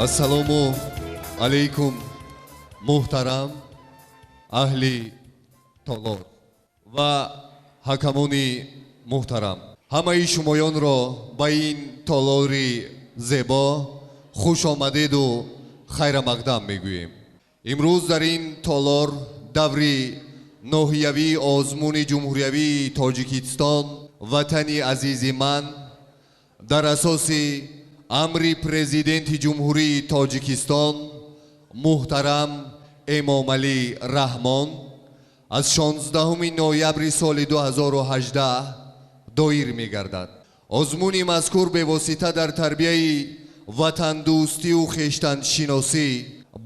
ассалому алайкум муҳтарам аҳли толор ва ҳакамони муҳтарам, ҳамаи шумоёнро ба ин толори зебо хуш омадеду хайрамақдам мегӯем. имрӯз дар ин толор даври ноҳиявии озмуни ҷумҳуриявии тоҷикистон ватани азизи ман дар асоси амри президенти ҷумҳурии тоҷикистон муҳтарам эмомалӣ раҳмон аз 16 ноябри соли 2018 доир мегардад. озмуни мазкур бевосита дар тарбияи ватандӯстию хештаншиносӣ,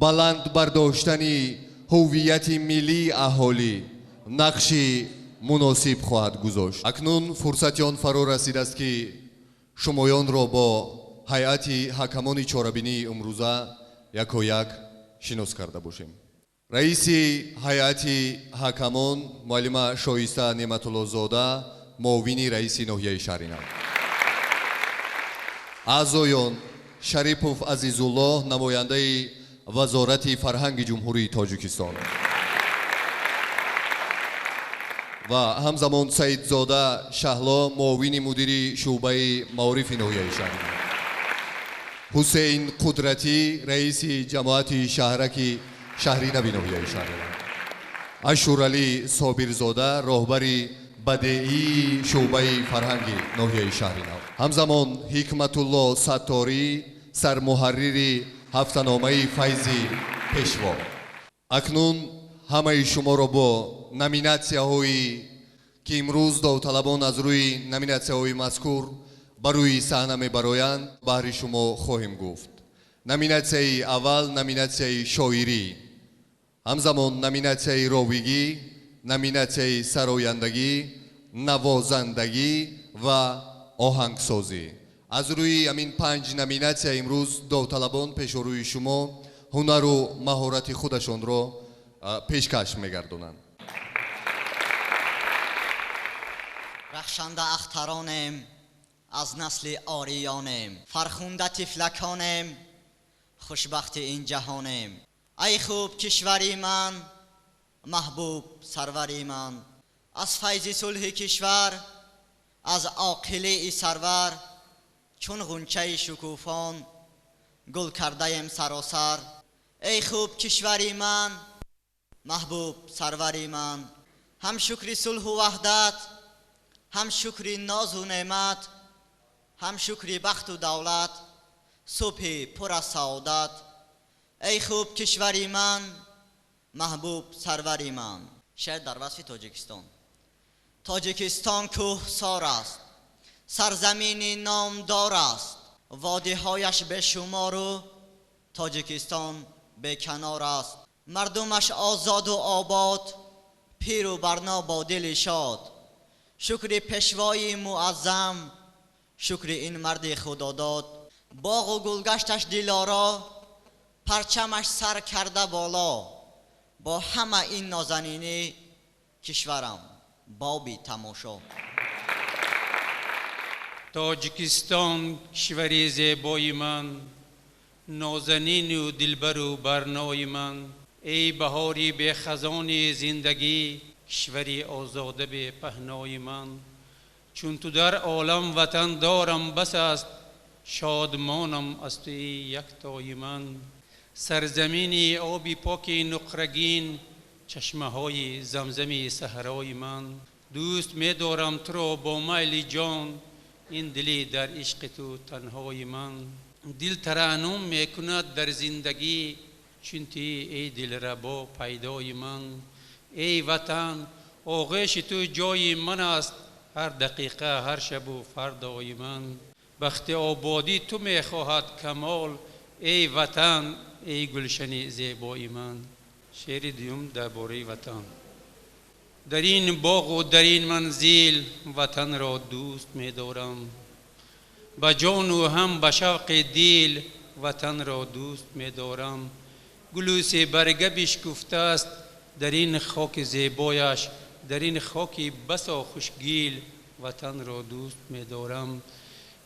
баланд бардоштани ҳуввияти миллии аҳолӣ нақши муносиб хоҳад гузошт. акнун фурсати он фаро расидааст ки шумоёнро бо ҳайати ҳакамони чорабинии имрӯза якояк шинос карда бошем. раиси ҳайати ҳакамон муаллима шоиста неъматуллозода, муовини раиси ноҳияи шаҳри нав. аъзоён шарипов азизуллоҳ, намояндаи вазорати фарҳанги ҷумҳурии тоҷикистон ва ҳамзамон саидзода шаҳло, муовини мудири шуъбаи маорифи ноҳияи шаҳри нав. ҳусейн қудратӣ, раиси ҷамоати шаҳраки шаҳри нави ноҳияи шаҳри нав. ашуралӣ собирзода, роҳбари бадеии шуъбаи фарҳанги ноҳияи шаҳри нав. ҳамзамон ҳикматулло сатторӣ, сармуҳаррири ҳафтаномаи файзи пешво. акнун ҳамаи шуморо бо номинатсияҳои ки имрӯз довталабон аз рӯи номинатсияҳои мазкур ба рӯи саҳна мебароянд баҳри шумо хоҳем гуфт. номинатсияи аввал номинатсияи шоирӣ, ҳамзамон номинатсияи ровигӣ, номинатсияи сарояндагӣ, навозандагӣ ва оҳангсозӣ. аз рӯи ҳамин 5 номинатсия имрӯз довталабон пешорӯи шумо ҳунару маҳорати худашонро пешкаш мегардонанд. рахшанда ахтаронем, аз насли ориёнем, фархунда тифлаконем, хушбахти ин ҷаҳонем. ай хуб кишвари ман, маҳбуб сарвари ман, аз файзи сулҳи кишвар, аз оқилии сарвар, чун ғунчаи шукуфон гул кардаем саросар. ای خوب کشوری من، محبوب سروری من، هم شکری صلح و وحدت، هم شکری ناز و نعمت، هم شکری بخت و دولت، صبح پر از سعادت. ای خوب کشوری من، محبوب سروری من. شعر در وصف تاجیکستان. تاجیکستان کوهسار است، سرزمینی نامدار است، وادی‌هایش به شمار و تاجیکستان به کنار است. مردمش آزاد و آباد، پیر و برنا با دل شاد. شکر پیشوای معظم، شکر این مرد خداداد. باغ و گلگشتش دلارا، پرچمش سر کرده بالا. با همه این نازنینی کشورم بابی تماشا. تاجیکستان کشوری زیبای من، نازنین و دلبر و برنای من. ای بهاری به خزان زندگی، کشوری آزاده به پهنای من. چون تو در عالم وطن دارم بس است، شادمانم از توی یکتای من. سرزمینی آبی پاک نقرگین، چشمه های زمزمی صحرای من. دوست می دارم تو را با میل جان، این دلی در عشق تو تنهای من. دل ترنم می کند در زندگی، چون تی ای دلربا پیدای من. ای وطن آغوش تو جای من است، هر دقیقه هر شب و فردای من. بخت آبادی تو می خواهد کمال، ای وطن ای گلشن زیبای من. شعر دوم درباره وطن. در این باغ و در این منزل، وطن را دوست می دارم. با جان و هم با شوق دل، وطن را دوست می دارم. گلوس برگ بشکفته است در این خاک زیبایش، در این خاک بسا خوشگل، وطن را دوست می دارم.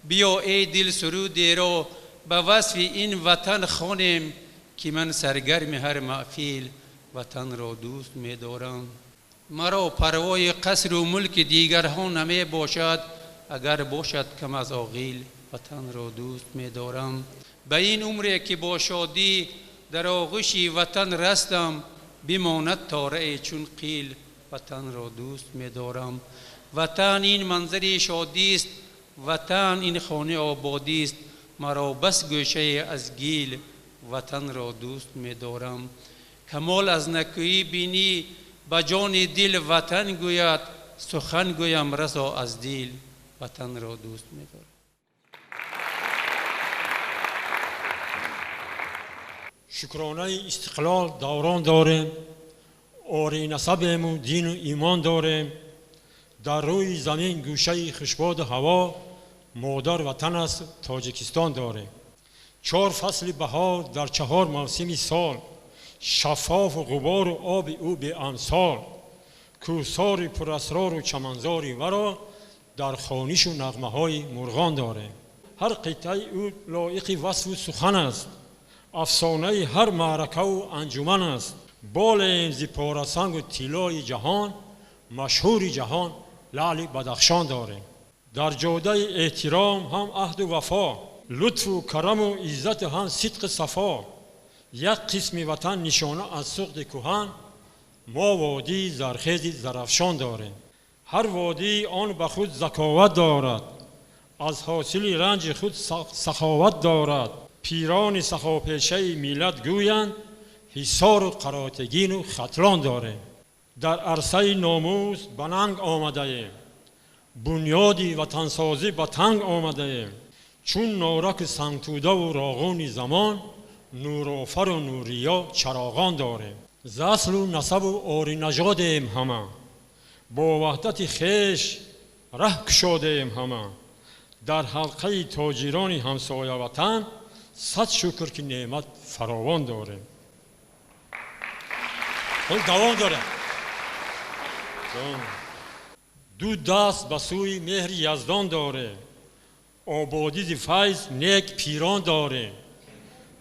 بیا ای دل سرودی را به وصف این وطن خوانیم که من سرگرم هر محفل وطن را دوست می دارم. مرا پروای قصر و ملک دیگر ها نمی باشد، اگر باشد کم از عاقل وطن را دوست می دارم. به این عمری که با شادی در آغوش وطن رستم، بماند تاره چون قیل وطن را دوست می دارم. وطن این منظر شادی است، وطن این خانه آبادی است، مرا بس گوشه از گیل وطن را دوست می دارم. کمال از نکویی بینی به جان دل وطن گوید، سخن گویم رسا از دل وطن را دوست می دارم. شکرانه استقلال دوران داریم، آری نسبیم دین و ایمان داریم. در روی زمین گوشه خوشباد هوا، مادر وطن است تاجیکستان داریم. 4 فصل بهار در 4 موسم سال، شفاف و غبار و آب او به امثال. کوهسار پر اسرار و چمنزاری ورا، در خوانش و نغمه های مرغان داریم. هر قطعه او لایق وصف و سخن است، افسانه هر معرکه و انجمن است. بالیم ز پارسنگ و طلای جهان، مشهور جهان لعل بدخشان داریم. در جاده احترام هم عهد و وفا، لطف و کرم و عزت هم صدق صفا. یک قسم وطن نشانه از سوخت کهن، ما وادی زرخیز زرافشان داریم. هر وادی آن به خود ذکاوت دارد، از حاصل رنج خود سخاوت دارد. پیران سخاپیشه ملت گویند، حصار و قراتگین و ختلان داریم. در عرصه ناموس به ننگ آمده ایم، بنیادی وطنسازی به تنگ آمده ایم. چون نارک سنگتوده و راغون زمان، نورآفر و نوریا چراغان داریم. ز اصل و نسب و آری نژاد ایم همه، با وحدت خویش ره گشاده ایم همه. در حلقه تاجران همسایه وطن، صد شکر که نعمت فراوان داریم. دوام داره. دو دست به سوی مهر یزدان داره، آبادی ز فیض نیک پیران داره.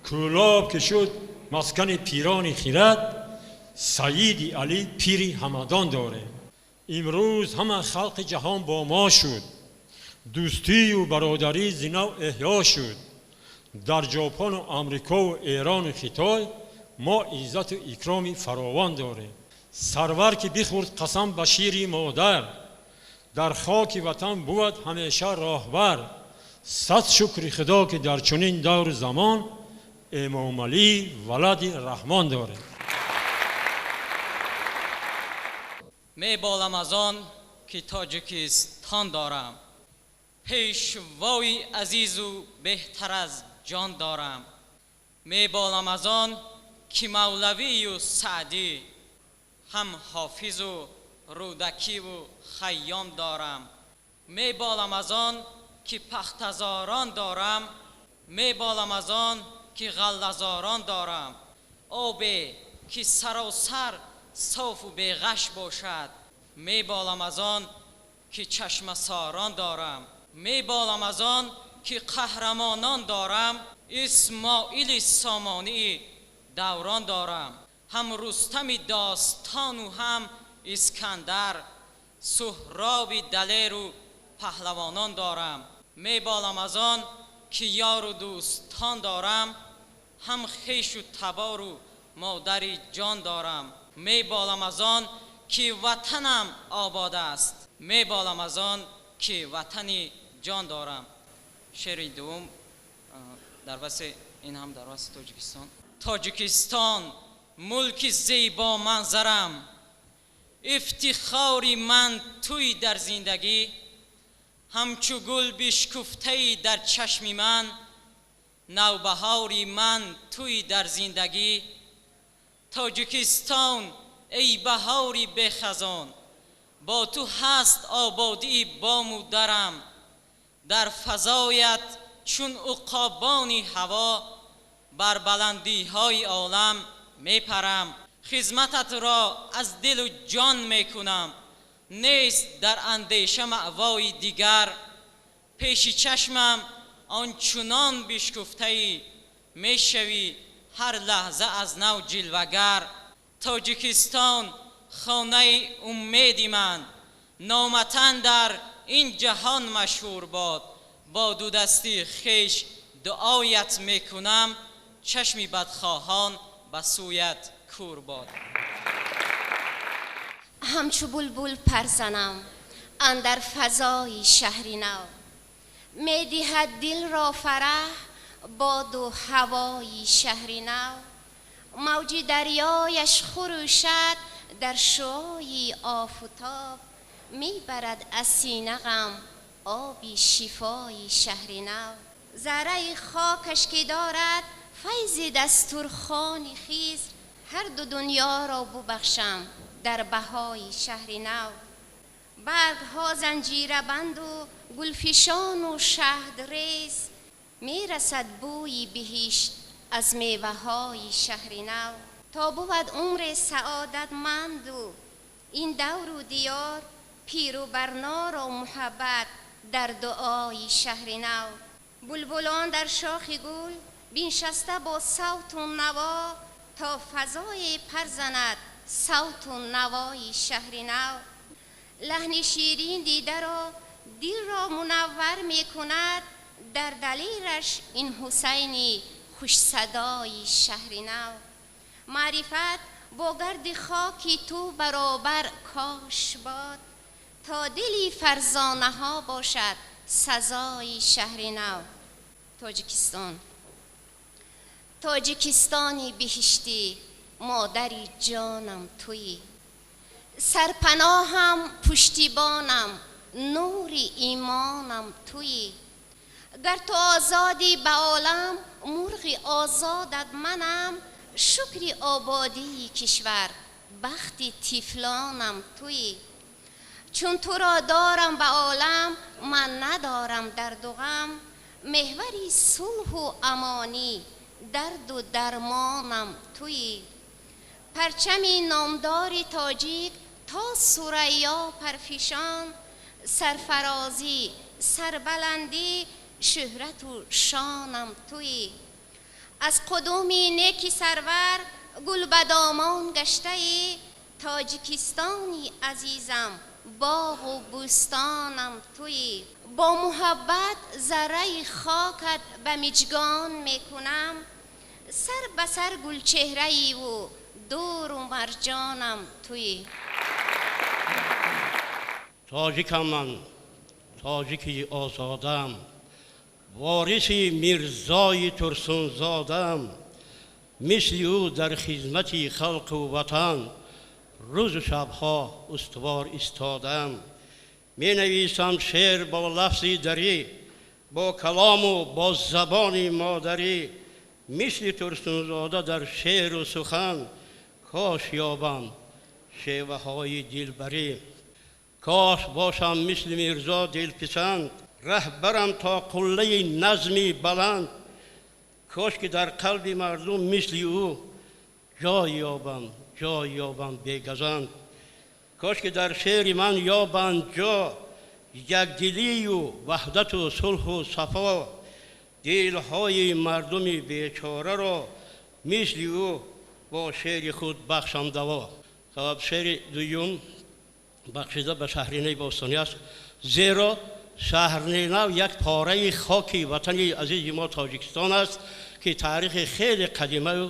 کولاب که شد مسکن پیران خیرت، سید علی پیری همدان داره. امروز همه خلق جهان با ما شد، دوستی و برادری ز نو احیا شد. در ژاپن و امریکا و ایران و خیتای، ما عزت و اکرام فراوان داریم. سرور که بخورد قسم به شیر مادر، در خاک وطن بود همیشه راهبر. صد شکر خدا که در چنین دور زمان، امام علی ولد رحمان داریم. می بالم از آن که تاجیکستان دارم، پیشوای عزیز و بهتر از جان دارم. می بالم از آن که مولوی و سعدی، هم حافظ و رودکی و خیام دارم. می بالم از آن که پختزاران دارم، می بالم از آن که غله‌زاران دارم. آبی که سراسر صاف و بیغش باشد، می بالم از آن که چشم ساران دارم. می بالم از آن که قهرمانان دارم، اسماعیل سامانی دوران دارم. هم رستم داستان و هم اسکندر، سهراب دلیر و پهلوانان دارم. می بالم از آن که یار و دوستان دارم، هم خویش و تبار و مادر جان دارم. می بالم از آن که وطنم آباد است، می بالم از آن که وطنی جان دارم. شعر دوم در واسه این هم در واسه تاجیکستان. تاجیکستان ملک زیبا منظرم، افتخاری من توی در زندگی. همچو گل بشکفته در چشم من، نوبهاری من توی در زندگی. تاجیکستان ای بهاری به خزان، با تو هست آبادی بام و درم. در فضایت چون عقابانی هوا، بر بلندی های عالم می پرم. خدمتت را از دل و جان می کنم، نیست در اندیشه مأوای دیگر. پیش چشمم آنچنان بشکفته میشوی هر لحظه از نو جلوگر. تاجیکستان خانه امید من، نامتن در این جهان مشهور باد. با دو دستی خیش دعایت میکنم، چشمی بدخواهان به سویت کور باد. همچو بلبل پرزنم اندر فضای شهری نو، میدهد دل را فرح باد و هوای شهری نو. موج دریایش خروشد در شعاع آفتاب، میبرد از سینه غم آبی شفای شهری نو. ذره خاکش که دارد فیض دسترخوان خیز، هر دو دنیا را ببخشم در بهای شهری نو. برگ ها زنجیره بند و گلفشان و شهد ریز، میرسد بوی بهشت از میوه های شهری نو. تا بود عمر سعادت مند و این دور و دیار، پیر و برنا را محبت در دعای شهری نو. بلبلان در شاخ گل بنشسته با صوت و نوا، تا فضای پر زند صوت و نوای شهری نو. لحن شیرین دیده را دل را منور می کند، در دلیرش این حسینی خوش صدای شهری نو. معرفت با گرد خاکی تو برابر کاش باد، تا دلی فرزانه ها باشد سزای شهری نو. تاجیکستانی بهشتی مادری جانم تویی، سرپناهم پشتیبانم نور ایمانم تویی. گر تو آزادی به عالم مرغ آزادت منم، شکر آبادی کشور بخت طفلانم تویی. چون تو را دارم به عالم من ندارم درد و غم، محوری صلح و امانی درد و درمانم تویی. پرچمی نامدار تاجیک تا ثریا پرفشان، سرفرازی سربلندی شهرت و شانم تویی. از قدومی نیکی سرور گل بدامان گشته ای، تاجیکستانی عزیزم باغ و بوستانم تویی. با محبت ذره خاکت به مژگان میکنم، سر به سر گل چهره ای و دور و مرجانم تویی. تاجیکم من، تاجیکی آزادم، وارثی میرزای ترسون زادم. مثل او در خدمت خلق و وطن، روز و شبها استوار استادم. می نویسم شعر با لفظی دری، با کلام و با زبان مادری. مثل ترسون زاده در شعر و سخن، کاش یابم شیوه های دلبری. کاش باشم مثل میرزا دلپسند، رهبرم تا قله نظمی بلند. کاش که در قلب مردم مثل او جای یابم بیگزند. کاش که در شعر من یابند جا یکدلی و وحدت و صلح و صفا. دلهای مردم بیچاره را مثل او با شعر خود بخشم دوا. خب شعر دوم بخشیده به شهرینه باستانی است، زیرا شهرینه یک پاره خاکی وطن عزیز ما تاجیکستان است که تاریخ خیلی قدیمه و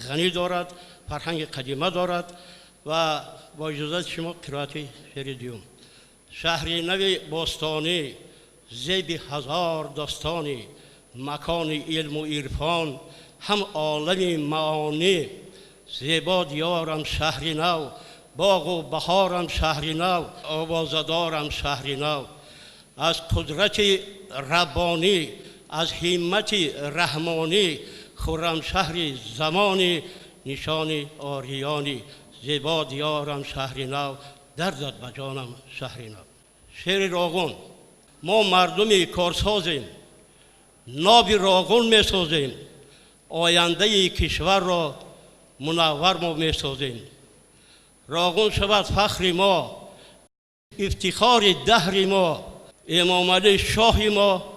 غنی دارد، فرهنگ قدیمه دارد. و با اجازه شما قرائت شعر دوم. شهرینه باستانی زیب هزار داستانی، مکان علم و عرفان هم عالم معانی. زیبا دیارم شهری نو، باغ و بهارم شهری نو، آوازدارم شهری نو. از قدرت ربانی، از همت رحمانی، خرم شهر زمانی، نشان آریانی. زیبا دیارم شهری نو، دردت به جانم شهری نو. شعر راغون. ما مردم کارسازیم، ناب راغون می سازیم، آینده کشور را منور ما می سازیم. راغون شود فخر ما، افتخار دهر ما، امام علی شاه ما،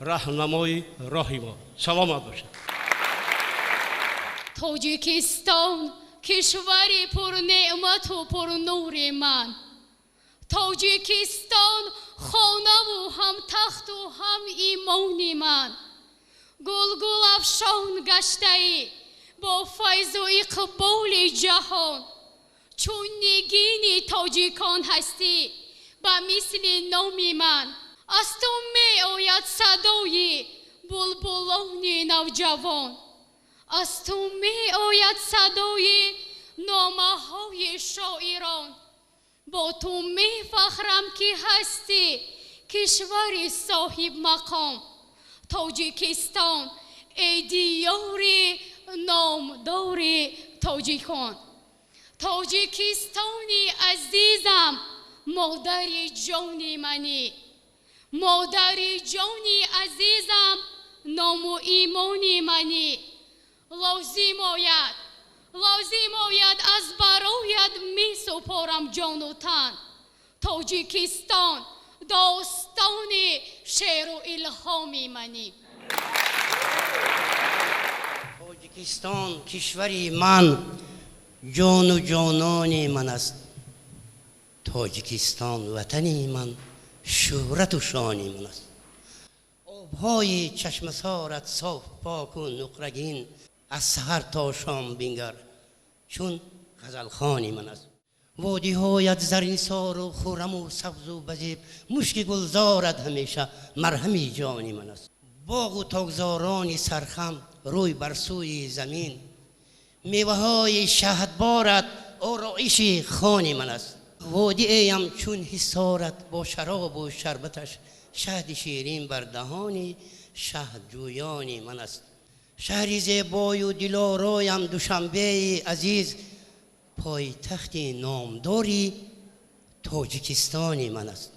راهنمای راهی ما. سلامت باشید. تاجیکستان کشوری پر نعمت و پر نور من، تاجیکستان خانه و هم تخت و هم ایمان من، گل گل افشان گشته ای با فیض و اقبال جهان، چون نگین تاجیکان هستی به مثل نام من، از تو می آید صدای بلبلان نوجوان، از تو می آید صدای نامه های شاعران، با تو می فخرم که هستی کشور صاحب مقام، تاجیکستان ای دیار نامدار تاجیکان. تاجیکستانی عزیزم مادر جان منی، مادر جانی عزیزم نام و ایمان منی، لازم آید از برایت می سپارم جان و تن، تاجیکستان داستان شعر و الهام منی. تاجیکستان کشوری من، جان و جانان من است. تاجیکستان وطنی من، شهرت و شانی من است. آبهای چشم سارت صاف پاک و نقرگین، از سحر تا شام بنگر چون غزل خوانی من است. وادی هایت زرین سار و خرم و سبز و بزیب، مشک گلزارت همیشه مرهمی جانی من است. باغ و تاکزارانی سرخم روی بر سوی زمین، میوه های شهدبارت آرایش خانی من است. وادی ایم چون حصارت با شراب و شربتش، شهد شیرین بر دهانی شهد جویانی من است. شهری زیبای و دلارایم دوشنبه عزیز، پای تخت نامداری تاجیکستانی من است.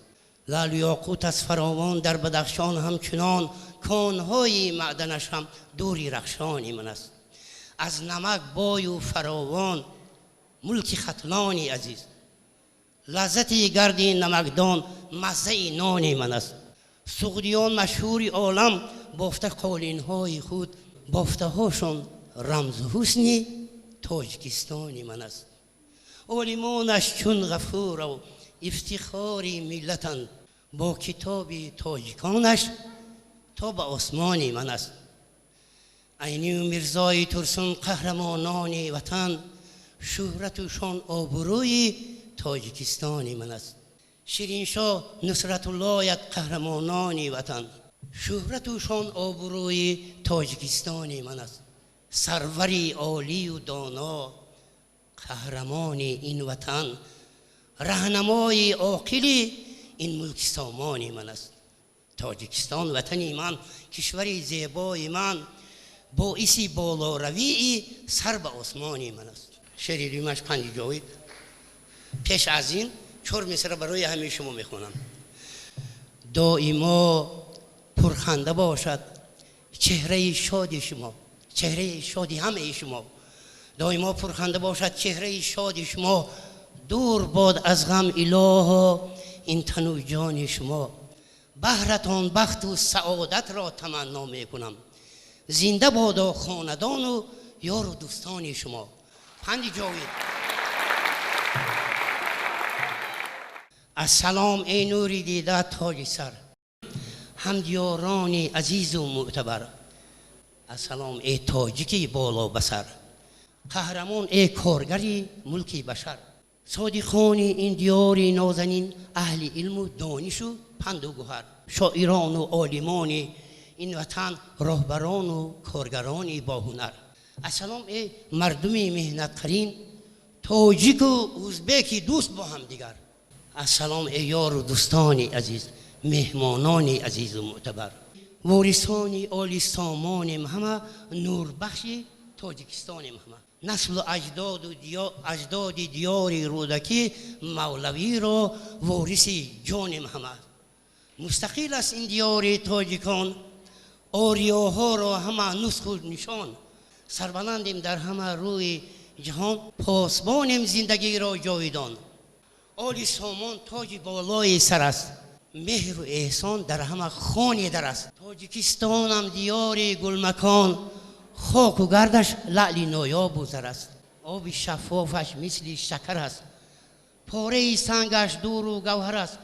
لعل و یاقوت از فراوان در بدخشان همچنان، کانهای معدنش هم دوری رخشانی من است. از نمک بای و فراوان ملک ختلانی عزیز، لذتی گردی نمکدان مزه نانی من است. سغدیان مشهوری عالم بافته قالین های خود، بافته هاشون رمز حسنی تاجیکستانی من است. عالمانش چون غفور و افتخاری ملتن، با کتاب تاجیکانش تا به آسمانی من است. عینی و میرزای ترسون قهرمانان وطن، شهرتشان آبروی تاجیکستانی من است. شیرین شاه نصرت اللهیت قهرمانان وطن، شهرتشان آبروی تاجیکستانی من است. سروری عالی و دانا قهرمان این وطن، راهنمای عاقلی این ملک سامانی من است. تاجیکستان وطنی من، کشوری زیبای من، باعث بالا روی سر به آسمانی من است. شعر ریمش پنج جاوید. پیش از این 4 مصرع برای همه شما میخونم. دائما پرخنده باشد چهره شاد شما، چهره شادی همه شما. دائما پرخنده باشد چهره شاد شما، دور باد از غم اله این تن و جان شما. بهرتان بخت و سعادت را تمنا میکنم، زنده بادا خاندان و یار و دوستان شما. پند جاوید. السلام ای نوری دیده تاج سر، همدیاران عزیز و معتبر. السلام ای تاجیکی بالا بسر، قهرمان ای کارگری ملک بشر. صادقان این دیار نازنین، اهل علم و دانش و پند و گوهر. شاعران و عالمان این وطن، راهبران و کارگران با هنر. السلام ای مردم مهنت قرین، تاجیک و ازبک دوست با هم دیگر. السلام ای یار و دوستان عزیز، مهمانان عزیز و معتبر. وارثان عالی سامان همه، نور بخش تاجیکستان همه. نسل و اجداد دیار رودکی مولوی را وارث جان همه. مستقل است این دیار تاجیکان، آریاها را همه نسخ و نشان. سربلندیم در همه روی جهان، پاسبانیم زندگی را جاویدان. آلی سامان تاج بالای سر است، مهر و احسان در همه خانی در است. تاجیکستانم دیار گلمکان، خاک و گردش لعلی نایاب و زر است. آب شفافش مثل شکر است، پاره سنگش دور و گوهر است.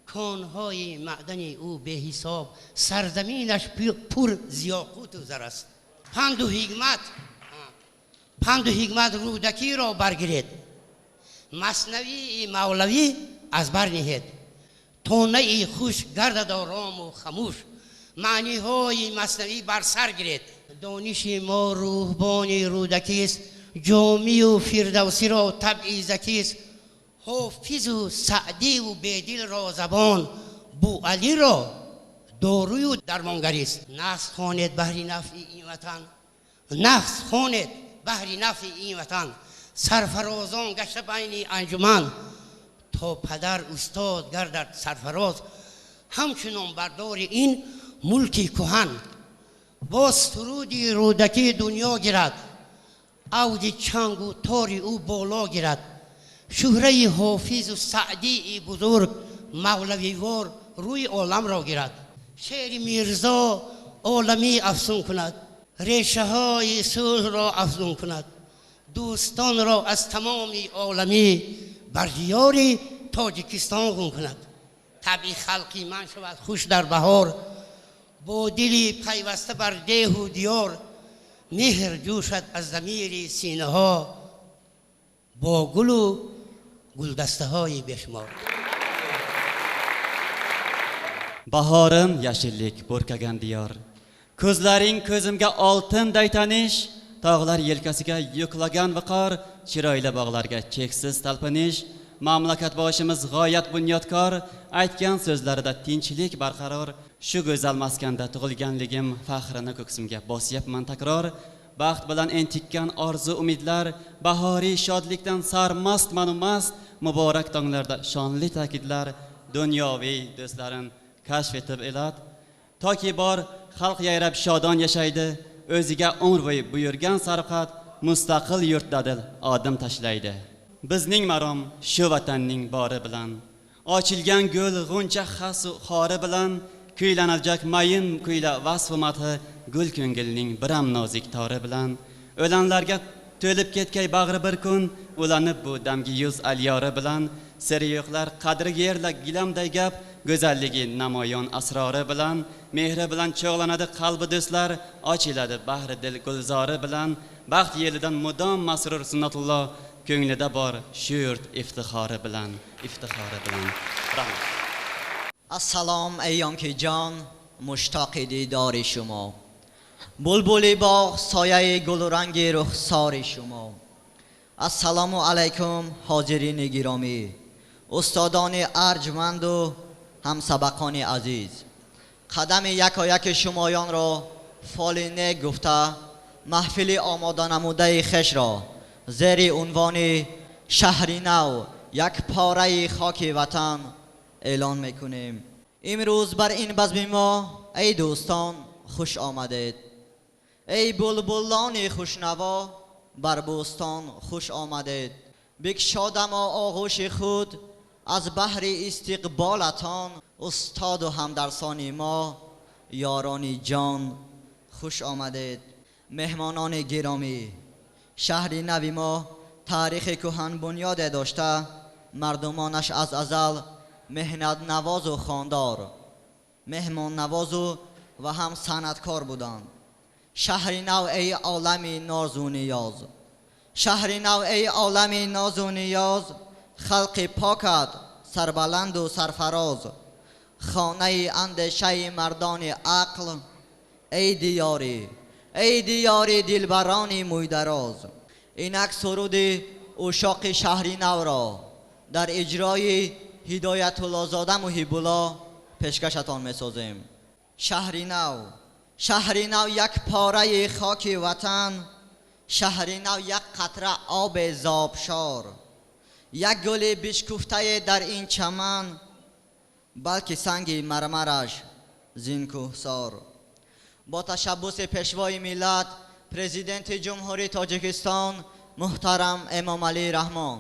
کانهای معدن او به حساب، سرزمینش پر زیاقوت و زر است. پند و حکمت رودکی را برگرید، مثنوی مولوی از بر نهید. تونه خوش گردد آرام و خموش، معنی های مثنوی بر سر گرید. دانش ما روحبان رودکی است، جامی و فردوسی را طبعی زکی است. حافظ و سعدی و بیدل را زبان، بو علی را داروی و درمانگری است. نقص خوانید بهر نفع این وطن، نقص خوانید بهر نفع این وطن. سرفرازان گشته بین انجمن، تا پدر استاد گردد سرفراز. همچنان بردار این ملک کهن، با سرودی رودکی دنیا گیرد. اوج چنگ و تار او بالا گیرد. شهره حافظ و سعدی بزرگ، مولوی وار روی عالم را گیرد. شعر میرزا عالمی افزون کند، ریشه های صلح را افزون کند. دوستان را از تمام عالمی بر دیار تاجیکستان گم کند. طبع خلقی من شود خوش در بهار، با دلی پیوسته بر ده و دیار. مهر جوشد از ضمیر سینه ها، با گل و گلدسته های بشمار. Bahorim yashillik burkagan diyor, ko'zlaring ko'zimga oltinday tanish. Tog'lar yelkasiga yuklagan viqor, chiroyli bog'larga cheksiz talpinish. Mamlakat boshimiz g'oyat bunyodkor, aytgan so'zlarida tinchlik barqaror. Shu go'zal maskanda tug'ilganligim faxrini ko'ksimga bosyapman takror. Baxt bilan entikkan orzu umidlar, bahoriy shodlikdan sarmastman u mast. Muborak tonglarda shonli ta'kidlar, dunyoviy do'stlarim kashf etib elat. Toki bor xalq yayrab shodon yashaydi, o'ziga umr bo'yi buyurgan sarqat mustaqil yurt dadil odim tashlaydi. Bizning marom shu vatanning bori bilan, ochilgan gul g'uncha xasu xori bilan. Kuylanajak mayin kuyla vasf mathi, gul ko'ngilning biram nozik tori bilan. O'lanlarga to'lib ketgay bag'ri bir kun, ulanib bu damgi yuz alyori bilan. Siri yo'qlar qadriga yerla gilamday gap, go'zalligi namoyon asrori bilan. Mehri bilan cho'g'lanadi qalbi do'stlar, ochiladi bahri dil gulzori bilan. Baxt yelidan mudom masrur sunnatulloh, ko'nglida bor shu yurt iftixori bilan, iftixori bilan. Rahmat. السلام ایام که جان، مشتاق دیدار شما. بلبلی باغ سایه گل رنگ رخسار شما. السلام علیکم حاضرین گرامی، استادان ارجمند و همسبقان عزیز. قدم یکایک شمایان را فالینه گفته، محفل آماده نموده خش را زیر عنوان شهری نو، یک پاره خاک وطن اعلان میکنیم. امروز بر این بزم ما ای دوستان خوش آمدید. ای بلبلان خوشنوا بر بوستان خوش آمدید. بگشادم آغوش خود از بحر استقبالتان، استاد و همدرسان ما یاران جان خوش آمدید. مهمانان گرامی، شهر نو ما تاریخ کهن بنیاد داشته، مردمانش از ازل مهنت نواز و خواندار، مهمان نواز و هم صنعتکار بودند. شهر نو ای عالمی ناز و نیاز، شهر نو ای عالمی ناز و نیاز. خلق پاکت سربلند و سرفراز، خانه اندیشه مردان عقل. ای دیاری، ای دیاری دلبران مویدراز. اینک سرود عشاق شهر نو را در اجرای هدایت الله زاده محب الله پیشکشتان می‌سازیم. شهر نو، شهر نو یک پاره خاک وطن، شهر نو یک قطره آب زابشار، یک گل بشکفته در این چمن، بلکه سنگ مرمرش زین کوهسار. با تشبث پیشوای ملت پرزیدنت جمهوری تاجیکستان محترم امام علی رحمان،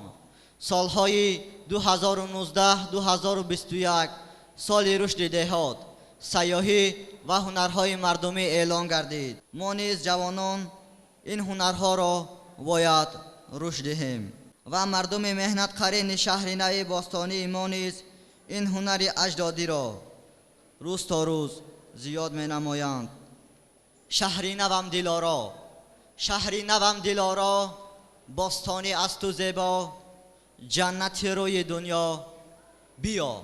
سالهای 2019-2021 سال رشد دهات، سیاحی و هنرهای مردمی اعلان گردید. ما نیز جوانان این هنرها را باید رشد دهیم و مردم مهنت قرین شهر نو باستانی ما نیز این هنر اجدادی را روز تا روز زیاد می نمایند. شهری نوم دلارا، شهری نوم دلارا، باستانی از تو زیبا، جنت روی دنیا، بیا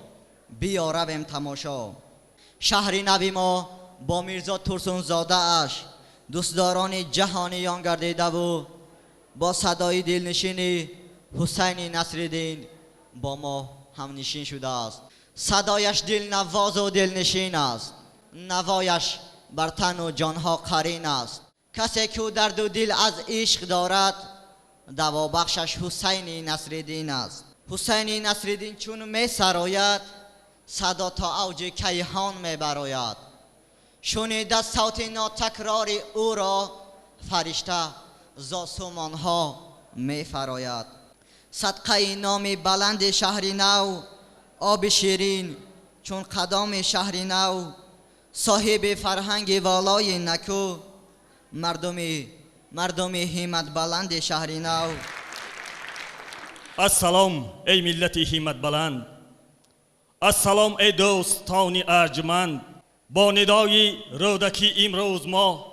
بیا رویم تماشا. شهری نوی ما با میرزا ترسون زاده اش دوستداران جهانیان گردیده و با صدای دلنشینی حسین نصرالدین با ما هم نشین شده است. صدایش دلنواز و دلنشین است، نوایش بر تن و جانها قرین است. کسی که درد و دل از عشق دارد، دوا بخشش حسین نصرالدین است. حسین نصرالدین چون می سراید، صدا تا اوج کیهان می براید. شنیده صوت ناتکرار او را، فرشته ز آسمان ها می فراید. صدقه نام بلند شهر نو، آب شیرین چون قدام شهر نو، صاحب فرهنگ والای نکو، مردم همت بلند شهر نو. السلام ای ملت همت بلند، السلام ای دوستان ارجمند. با ندای رودکی امروز ما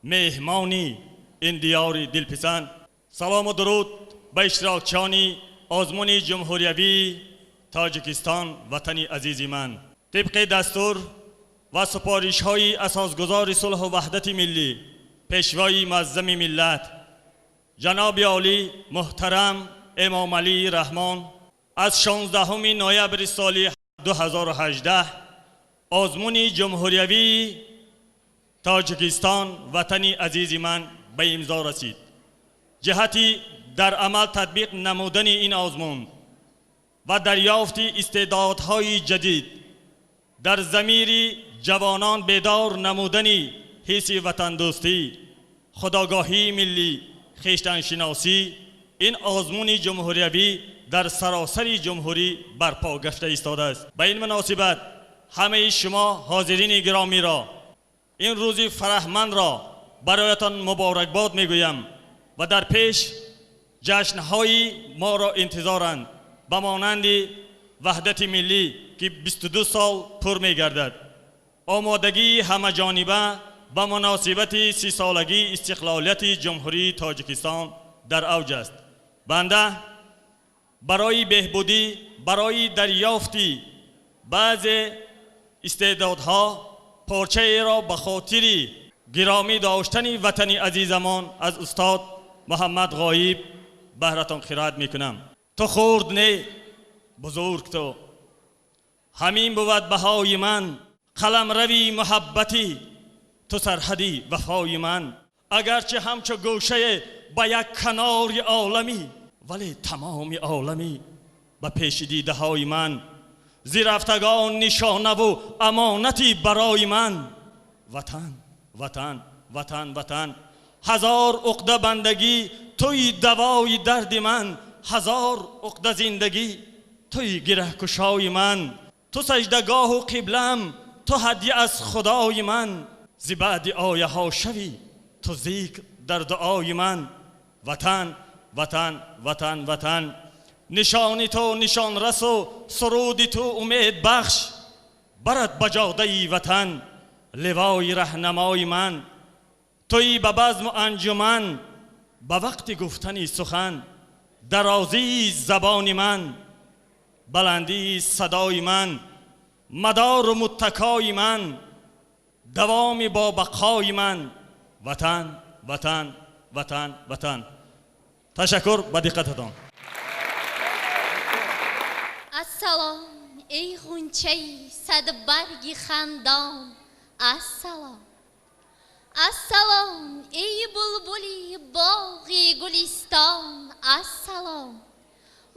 مهمانی این دیار دلپسند. سلام و درود به اشتراکچیان آزمون جمهوریوی تاجیکستان وطن عزیز من. طبق دستور و سپارش های اساسگزار صلح و وحدت ملی، پیشوای معظم ملت جناب عالی محترم امام علی رحمان، از 16 نوامبر سال 2018 آزمون جمهوریوی تاجیکستان وطن عزیز من به امضا رسید. جهتی در عمل تطبیق نمودن این آزمون و دریافت استعدادهای جدید در ضمیر جوانان بیدار نمودن حس وطن دوستی، خودآگاهی ملی، خویشتن شناسی، این آزمون جمهوریوی در سراسر جمهوری برپا گشته ایستاده است. به این مناسبت همه شما حاضرین گرامی را این روز فرحمند را برایتان مبارکباد میگویم و در پیش جشنهای ما را انتظارند به مانند وحدت ملی که 22 سال پر میگردد. آمادگی همه جانبه به مناسبت 30 سالگی استقلالیت جمهوری تاجیکستان در اوج است. بنده برای بهبودی، برای دریافتی بعض استعدادها پارچه را به خاطر گرامی داشتن وطن عزیزمان از استاد محمد غایب بهرتان خیرات میکنم. تو خورد نه بزرگ تو، همین بود بهای من، قلم روی محبتی تو سرحدی وفای من. اگرچه همچو گوشه به یک کنار عالمی، ولی تمام عالمی به پیش دیده های من. زیرفتگان نشانه و امانتی برای من. وطن وطن وطن وطن، هزار عقده بندگی توی دوای درد من، هزار عقده زندگی توی گره کشای من. تو سجدگاه و قبلم، تو هدیه از خدای من، زی بعد آیه ها شوی تو ذکر در دعای من. وطن وطن وطن وطن، نشانی تو نشان رس و سرودی تو امید بخش، برد بجاده وطن لوای رهنمای من. توی به بزم و انجمن، به وقت گفتنی سخن، درازی زبان من، بلندی صدای من، مدار و متکای من، دوام با بقای من. وطن وطن وطن وطن. تشکر به دقتتان. السلام ای غنچه صد برگی خندان، السلام. السلام ای بلبلی باغی گلستان، السلام.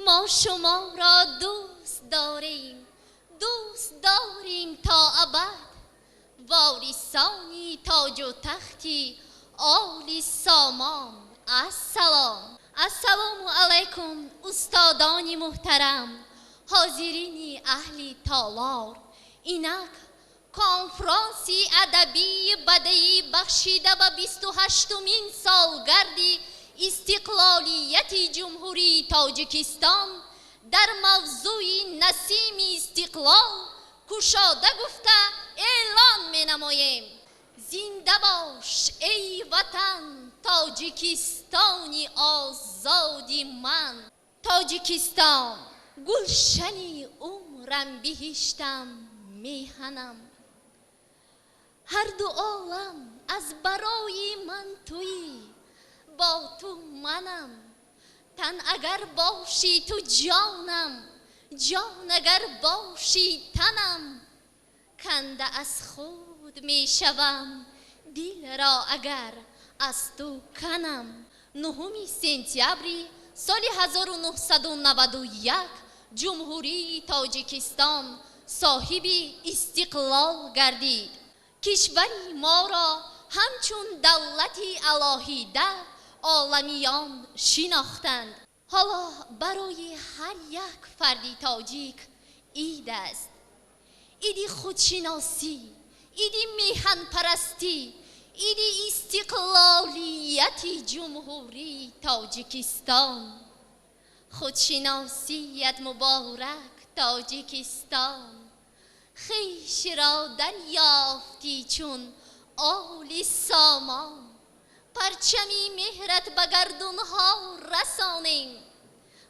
ما شما را دوست داریم، دوست داریم تا ابد، وارثانی تاج و تختی آل سامان، السلام. السلام علیکم استادان محترم، حاضرین اهل تالار، اینک کنفرانسی ادبی بدهی بخشیده به 28مین سالگرد استقلالیت جمهوری تاجیکستان در موضوع نسیم استقلال کشاده گفته اعلان می نماییم: زنده باش ای وطن تاجیکستانی آزادی من. تاجیکستان گلشنی عمرم بهشتم میهنم، هر دو عالم از برای من تویی، با تو منم. تن اگر باشی تو جانم، جان اگر باشی تنم. کنده از خود میشوم دل را اگر از تو کنم. 9 سپتامبر سال 1991 جمهوری تاجیکستان صاحب استقلال گردید. کشوری ما را همچون دولتی علاهیده عالمیان شناختند. حالا برای هر یک فردی تاجیک عید است. عید خودشناسی، عید میهن پرستی، عید استقلالیت جمهوری تاجیکستان. خودشناسیت مبارک تاجیکستان، خویش را دریافتی چون آل سامان. پرچمی مهرت به گردونها رسانیم،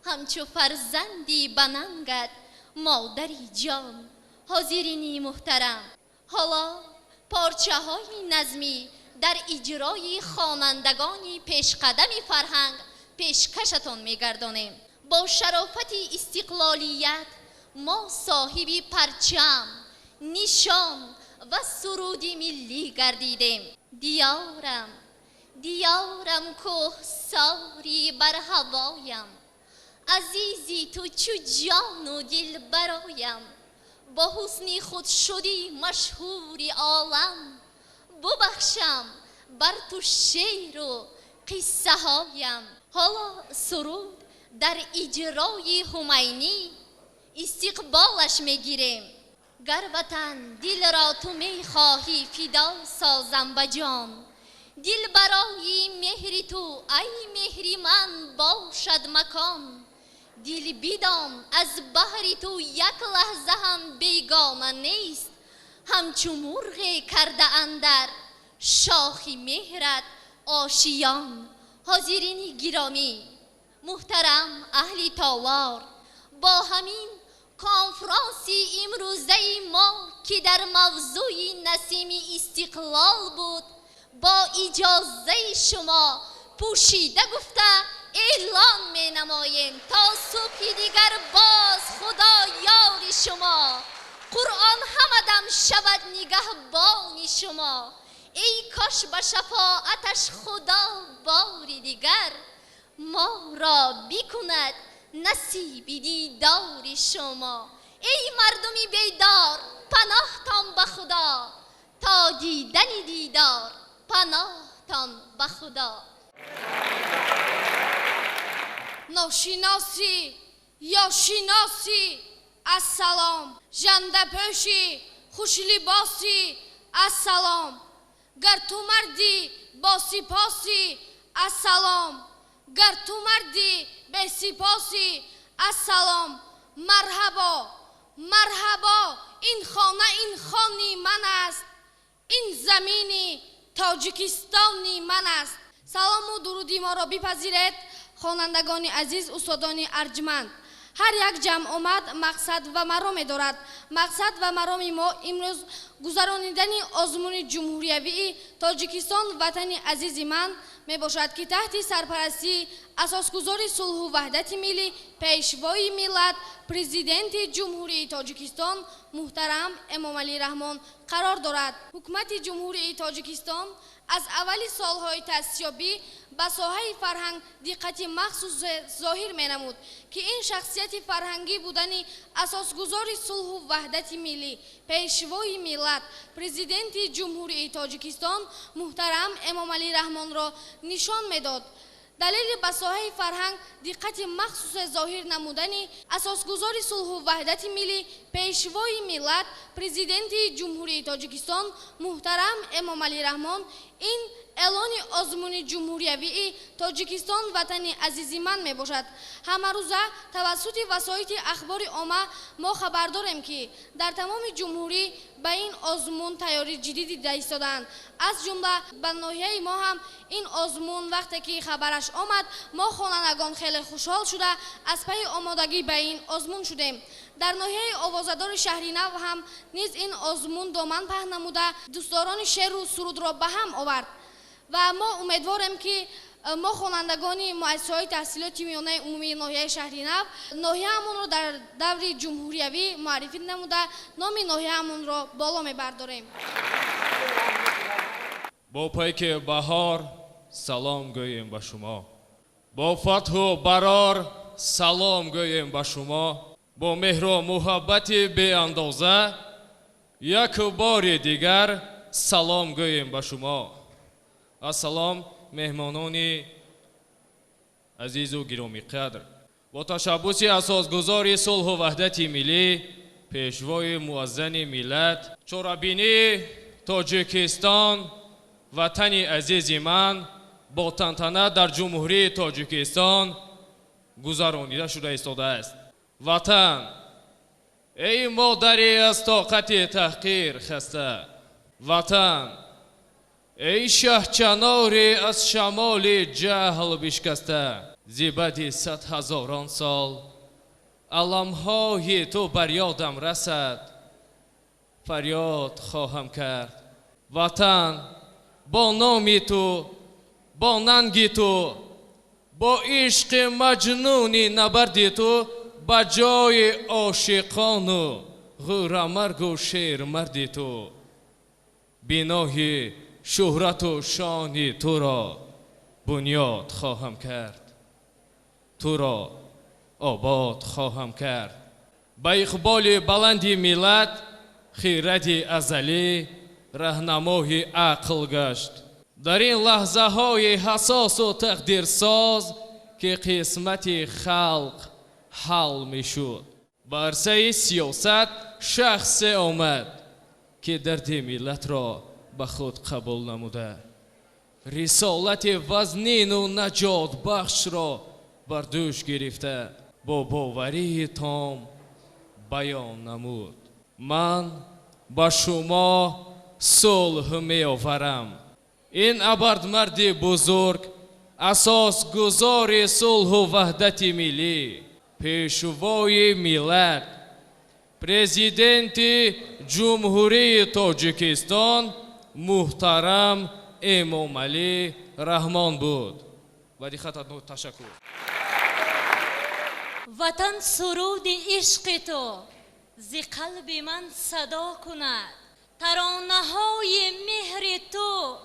همچو فرزندی به ننگت مادری جان. حاضرینی محترم، حالا پارچه های نظمی در اجرای خوانندگان پیشقدم فرهنگ پیشکشتان میگردانیم. با شرافت استقلالیت ما صاحب پرچم، نشان و سرود ملی گردیدیم. دیارم دیارم کوهساری بر هوایم، عزیزی تو چو جان و دل برایم. با حسن خود شدی مشهور عالم، ببخشم بر تو شعر و قصه هایم. حالا سرود در اجرای همینی استقبالش میگیریم. گر وطن دل را تو میخواهی فدا سازم به جان، دل برای مهر تو ای مهر من باشد مکان. دل بدان از بحر تو یک لحظه هم بیگانه نیست، همچو مرغ کرده اندر شاخ مهرت آشیان. حاضرین گرامی محترم اهل تاوار، با همین کنفرانسی امروزه ما که در موضوع نسیم استقلال بود، با اجازه شما پوشیده گفته اعلان می نماییم تا صبح دیگر باز خدا یار شما. قرآن همدم شود نگهبان شما. ای کاش به شفاعتش خدا باری دیگر ما را بکند نصیب دیدار شما. ای مردمی بیدار پناهتان به خدا، تا دیدن دیدار پناهتان به خدا. ناشناسی یا شناسی السلام، ژنده پوشی خوش لباسی السلام. گر تو مردی با سپاسی السلام، گر تو مردی به سپاسی السلام. مرحبا مرحبا، این خانه من است، این زمین تاجیکستانی من است. سلام و درودی ما را بپذیرید خوانندگان عزیز، استادان ارجمند. هر یک جمع آمد مقصد و مرام دارد. مقصد و مرام ما امروز گذرانیدن آزمون جمهوری تاجیکستان وطن عزیز من می باشد که تحت سرپرستی اساسگذار صلح و وحدت ملی، پیشوای ملت، پرزیدنت جمهوری تاجیکستان محترم امام علی رحمان قرار دارد. حکومت جمهوری تاجیکستان از اول سالهای تأسیسیابی به ساحه فرهنگ دقت مخصوص ظاهر می نمود که این شخصیت فرهنگی بودن اساسگذار صلح و وحدت ملی، پیشوای ملت، پرزیدنت جمهوری تاجیکستان محترم امام علی رحمان را نشان میداد. دلیل به ساحه فرهنگ دقت مخصوص ظاهر نمودن اساسگذار صلح و وحدت ملی پیشوای ملت پرزیدنت جمهوری تاجیکستان محترم امام علی رحمان این اعلان آزمون جمهوریوی تاجیکستان وطن عزیز من می باشد. همه روزه توسط وسایل اخبار عامه ما خبر داریم که در تمام جمهوری به این آزمون تیاری جدیدی ایستادند. از جمله به ناحیه ما هم این آزمون وقتی که خبرش آمد ما خوانندگان خیلی خوشحال شده از پی آمادگی به این آزمون شدیم. در ناحیه آوازدار شهری نو هم نیز این آزمون دامن پهن نموده دوستداران شعر و سرود را به هم آورد و ما امیدواریم که ما خوانندگان مؤسسه‌های تحصیلات میانه عمومی ناحیه شهری نو ناحیه‌مون را در دور جمهوریوی معرفی نموده نام ناحیه‌مون را بالا میبرداریم. با پیک بهار سلام گوییم به شما، با فتح و برار سلام گوییم به شما، با مهر و محبت بی اندازه یک بار دیگر سلام گوییم به شما. السلام مهمانان عزیز و گرامی قدر، با تشبس اساسگذار صلح و وحدت ملی پیشوای موزن ملت چورابینی تاجیکستان وطن عزیز من با تنتنه در جمهوری تاجیکستان گذرانیده شده ایستاده است. وطن ای مادری از طاقت تحقیر خسته، وطن ای شهچناری از شمال جهل بشکسته، زیبد 100,000 سال علمهای تو بر یادم رسد، فریاد خواهم کرد. وطن با نامی تو، با ننگی تو، با عشق مجنونی نبردی تو به جای عاشقان و غورمرگ و شیر مردی تو، بنای شهرت و شانی تو را بنیاد خواهم کرد، تو را آباد خواهم کرد. با اقبال بلندی ملت خیرت ازلی راهنمای عقل گشت. در این لحظه های حساس و تقدیرساز که قسمت خلق حل می شد، به عرصه سیاست شخص آمد که درد ملت را به خود قبول نموده، رسالت وزنین و نجات بخش را بر دوش گرفته با باوری تام بیان نمود. من با شما صلح می آورم. این ابرمرد بزرگ اساس گذار صلح و وحدت ملی پیشوای ملت پرزیدنت جمهوری تاجیکستان محترم امام علی رحمان بود. و دی خطا تشکر. وطن سرود عشق تو ز قلب من صدا کند، ترانه های مهر تو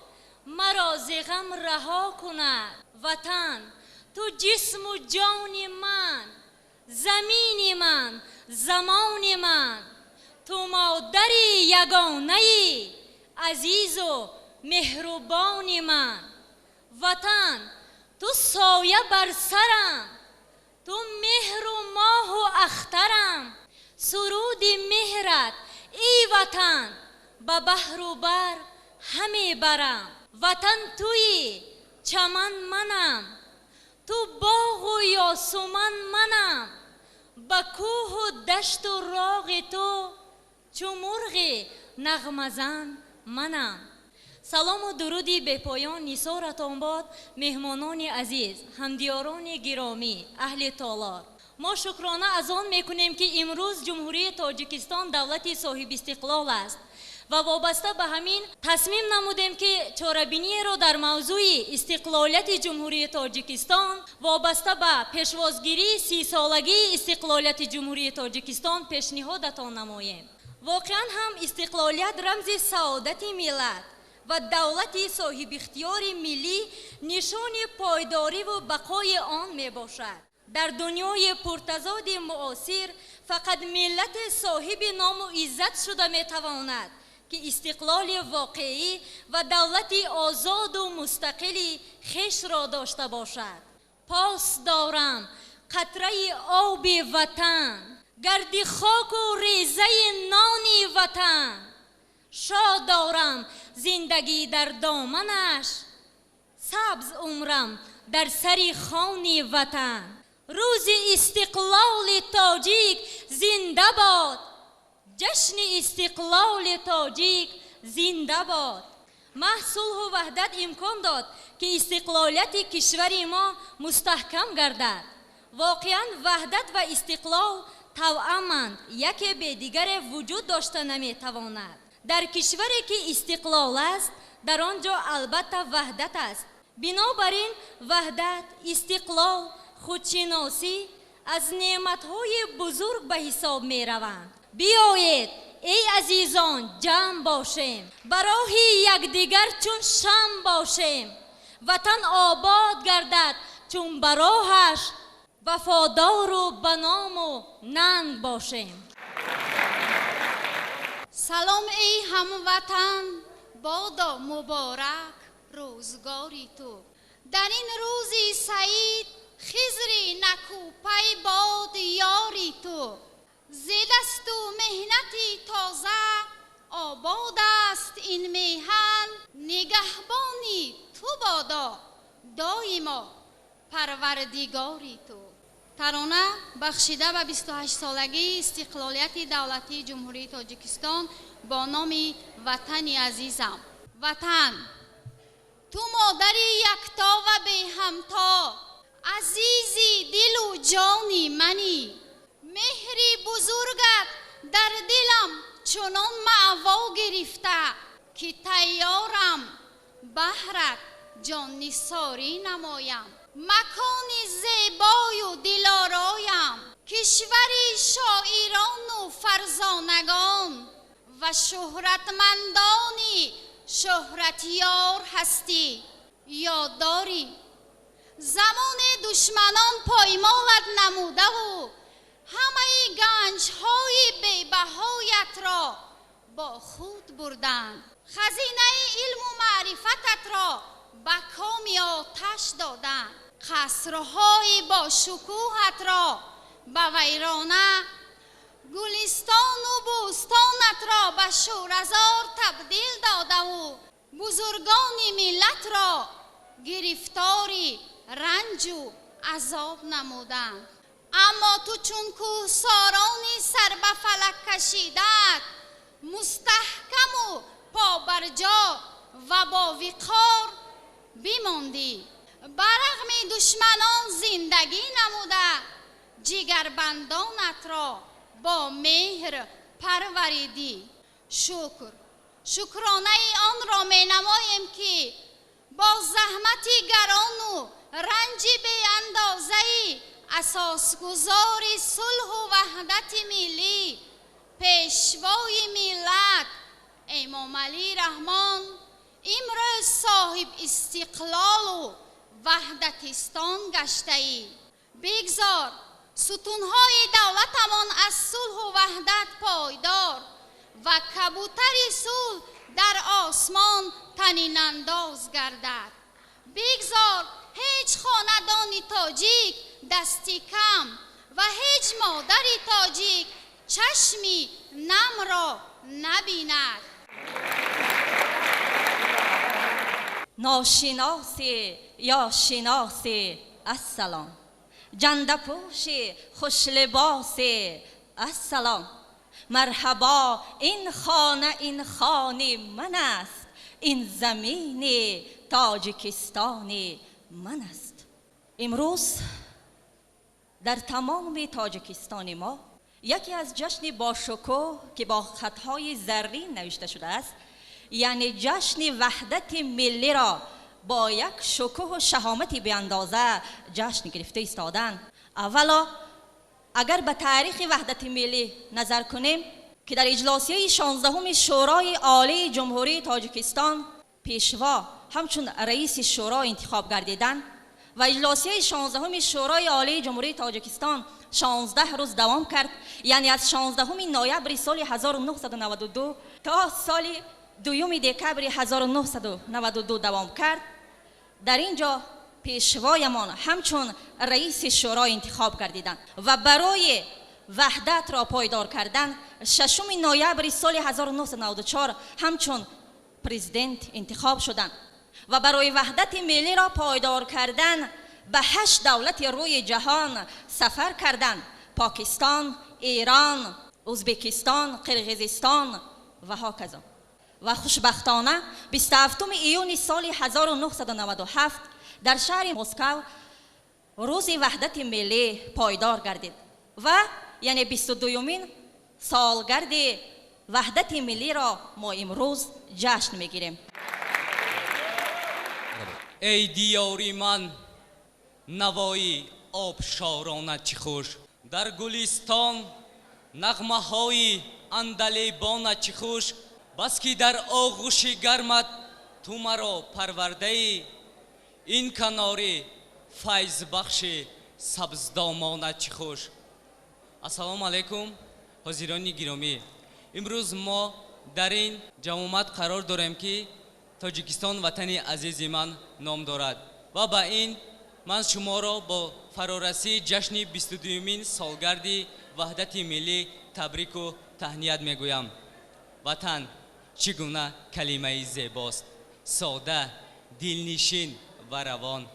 مرا ز غم رها کند. وطن تو جسم و جان من، زمین من، زمان من، تو مادری یگانه عزیز و مهربان من. وطن تو سایه بر سرم، تو مهر و ماه و اخترم، سرود مهرت ای وطن به بحر و بر همی برم. وطن توی چمن منم، تو باغ و یاسمن منم، به کوه و دشت و راغ تو چو مرغ نغمه زن منم. سلام و درودی به پایان نثارتان باد مهمانان عزیز، همدیاران گرامی، اهل تالار. ما شکرانه از آن میکنیم که امروز جمهوری تاجیکستان دولتی صاحب استقلال است و وابسته به همین تصمیم نمودیم که چاره‌بینی را در موضوع استقلالیت جمهوری تاجیکستان وابسته به پیشوازگیری 30 سالگی استقلالیت جمهوری تاجیکستان پیشنهادتان نماییم. واقعا هم استقلالیت رمز سعادت ملت و دولت صاحب اختیار ملی نشان پایداری و بقای آن می باشد. در دنیای پرتضاد معاصر فقط ملت صاحب نام و عزت شده می تواند که استقلال واقعی و دولت آزاد و مستقلی خیش را داشته باشد. پاس دارم قطره آب وطن، گرد خاک و ریزه نان وطن. شاد دارم زندگی در دامنش، سبز عمرم در سر خوان وطن. روز استقلال تاجیک زنده باد، جشن استقلال تاجیک زنده باد. صلح و وحدت امکان داد که استقلالیت کشور ما مستحکم گردد. واقعا وحدت و استقلال توأمند، یکی به دیگر وجود داشته نمیتواند. در کشوری که استقلال است در آنجا البته وحدت است. بنابراین وحدت، استقلال، خودشناسی از نعمتهای بزرگ به حساب می روند. بیایید ای عزیزان جمع باشیم، برای یکدیگر چون شمع باشیم. وطن آباد گردد چون براهش، وفادار و بنام و ننگ باشیم. سلام ای هموطن، بادا مبارک روزگاری تو. در این روزی سعید خضری نکوپی باد یاری تو. زدست و مهنتی تازه آباد است این میهن. نگهبانی تو بادا دایما پروردگاری تو. ترانه بخشیده به 28 سالگی استقلالیت دولتی جمهوری تاجیکستان با نام وطن عزیزم. وطن، تو مادری یکتا و به همتا، عزیزی دل و جانی منی. مهری بزرگت در دلم چنان معوا گرفته که تیارم بهرت جان نثاری نمایم. مکان زیبای و دلارایم، کشوری شاعران و فرزانگان و شهرتمندانی شهرتیار هستی. یاد داری زمان دشمنان پایمالت نموده و همه گنج‌های بی‌بهایت را با خود بردند. خزینه علم و معرفتت را به کام آتش دادند. قصرهای با شکوهت را به ویرانه، گلستان و بوستانت را به شورزار تبدیل داده و بزرگان ملت را گرفتاری رنج و عذاب نمودند. اما تو چون کوهسارانی سر به فلک کشیدت، مستحکم و پابرجا و با وقار بماندی. برغم دشمنان زندگی نموده، جگربندانت را با مهر پروریدی. شکرانه آن را می نماییم که با زحمت گران و رنج بی اندازه‌ای اساسگزار صلح و وحدت ملی، پیشوای ملت امام علی رحمان امروز صاحب استقلال و وحدتستان گشته ای. بگذار ستونهای دولتمان از صلح و وحدت پایدار و کبوتر صلح در آسمان طنین انداز گردد. بگذار هیچ خاندان تاجیک دستی کم و هیچ مادر تاجیک چشمی نم را نبیند. ناشناسی یا شناسی السلام، جندپوش خوش لباسی السلام. مرحبا این خانه این خانه من است، این زمین تاجیکستان من است. امروز در تمام تاجیکستان ما یکی از جشن باشکوه که با خطهای زرین نوشته شده است، یعنی جشن وحدت ملی را با یک شکوه و شهامتی به اندازه جشن گرفته ایستادند. اولا اگر به تاریخ وحدت ملی نظر کنیم که در اجلاسیه 16 شورای عالی جمهوری تاجیکستان پیشوا همچون رئیس شورا انتخاب گردیدند و اجلاسیه 16 شورای عالی جمهوری تاجیکستان 16 روز دوام کرد، یعنی از 16 نوامبر سال 1992 تا سال 2 دکبر 1992 دوام کرد. در اینجا پیشوایمان همچون رئیس شورای انتخاب گردیدند و برای وحدت را پایدار کردن 6 نوامبر سال 1994 همچون پرزیدنت انتخاب شدند و برای وحدت ملی را پایدار کردن به 8 دولت روی جهان سفر کردند: پاکستان، ایران، ازبکستان، قرقیزستان و هاکذا. و خوشبختانه 27 ایون سال 1997 در شهر مسکو روز وحدت ملی پایدار گردید و یعنی 22مین سالگرد وحدت ملی را ما امروز جشن میگیریم. ای دیاری من نوایی آبشارانه چی خوش، در گلستان نغمه های اندلیبانه چی خوش، بس که در آغوش گرمت تو مرا پرورده ای، این کناری فیض بخش سبزدامانه چی خوش. السلام علیکم حاضران گرامی، امروز ما در این جمعیت قرار داریم که تاجیکستان وطن عزیز من نام دارد و با این من شما را با فرارسی جشن 22مین سالگرد وحدت ملی تبریک و تهنیت میگویم. وطن چگونه کلمه زیباست، ساده، دلنشین و روان،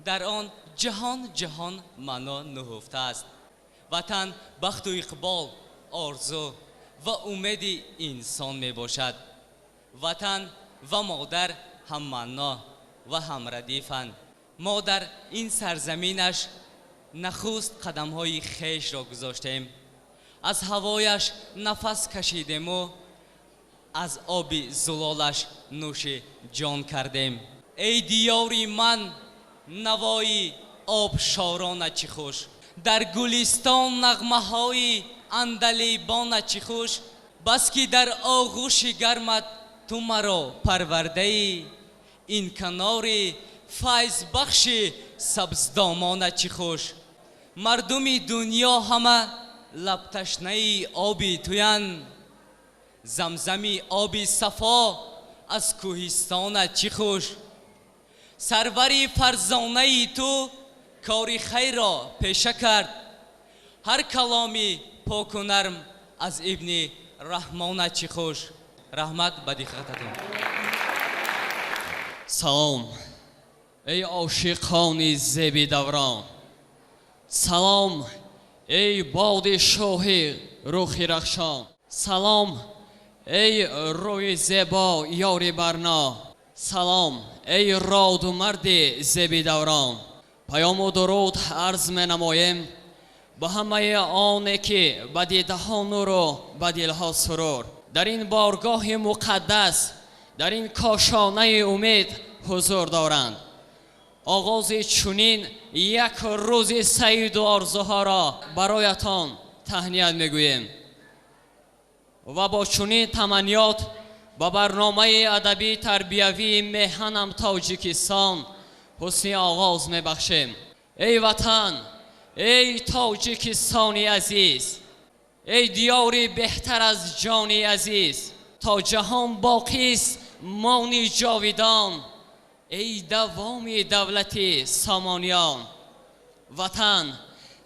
در آن جهان جهان معنا نهفته است. وطن بخت و اقبال، آرزو و امید انسان می باشد. وطن و مادر هم معنا و هم ردیفند. ما در این سرزمینش نخست قدم های خیش را گذاشتیم، از هوایش نفس کشیدیم و از آب زلالش نوش جان کردیم. ای دیاری من نوایی آبشارانه چی خوش، در گلستان نغمه های اندلیبانه چی خوش، بس که در آغوش گرمت تو مرا پرورده ای، این کناری فیض بخش سبزدامانه چی خوش. مردم دنیا همه لب تشنه آبی تویند، زمزمی آبی صفا از کوهستان چی خوش. سروری فرزانه تو کاری خیر را پیشه کرد، هر کلامی پاک و نرم از ابن رحمان چی خوش. رحمت به دقتتون. سلام ای عاشقان زیب دوران، سلام ای باد شاه رخ رخشان، سلام ای روی زیبا یاری برنا، سلام ای راد و مرد زیب دوران. پیام و درود عرض می نمایم با همه آنه که به دیده ها نور و به دل ها سرور، در این بارگاه مقدس، در این کاشانه امید حضور دارند. آغاز چنین یک روز سعید و آرزوها را برایتان تهنیت میگوییم و با چنین تمنیات با برنامه ادبی تربیوی میهنم تاجیکستان حسن آغاز میبخشیم. ای وطن، ای تاجیکستانی عزیز، ای دیاری بهتر از جانی عزیز، تا جهان باقی است مانی جاویدان، ای دوام دولت سامانیان. وطن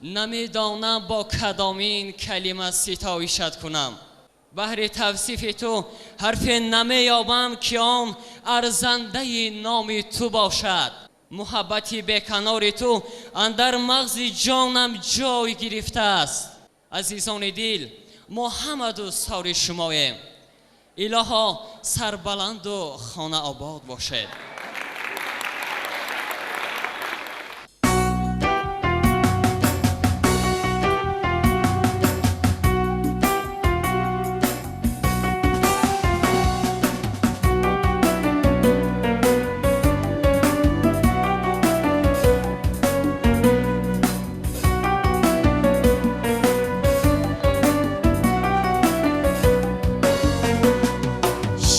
نمیدانم با کدامین کلمه ستایشت کنم، بهر توصیف تو حرف نمیابم که آن ارزنده نام تو باشد. محبتی به کنار تو اندر مغز جانم جای گرفته است. عزیزان دل، ما همه دوستار شماییم. الها سربلند و خانه آباد باشد.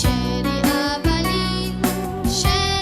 شعر اولی، شعر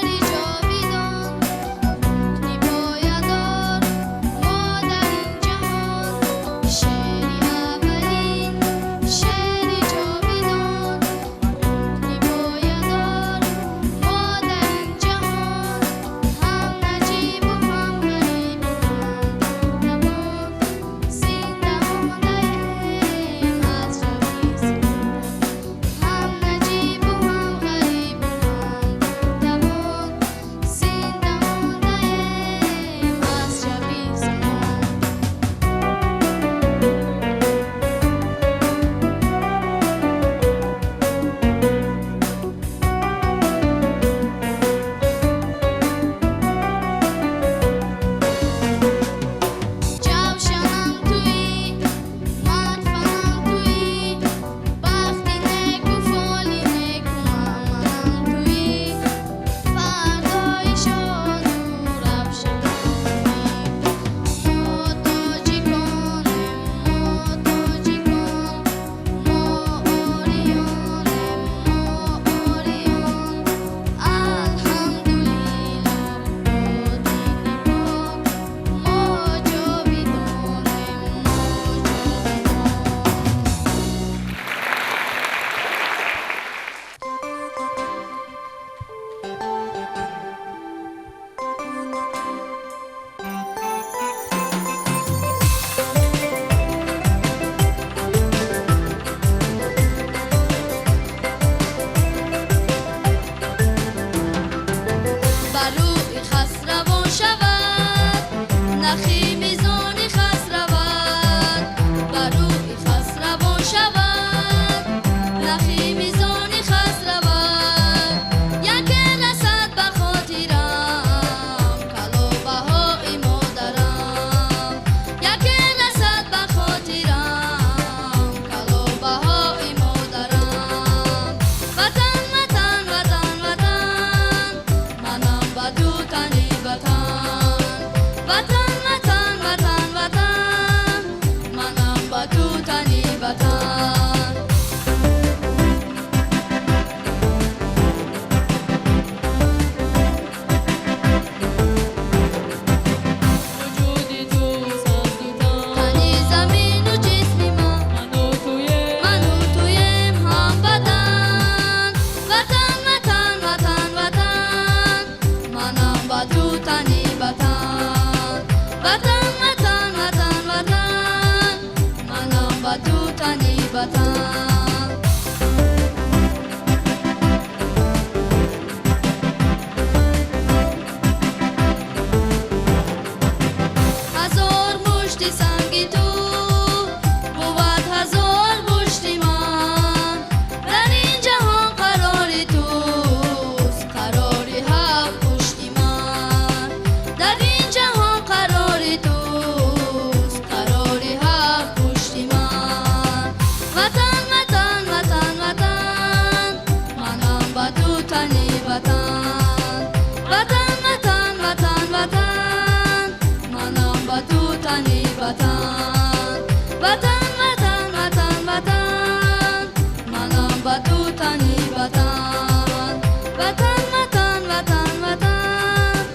وطن وطن وطن وطن وطن منم با تو تنی وطن وطن وطن وطن وطن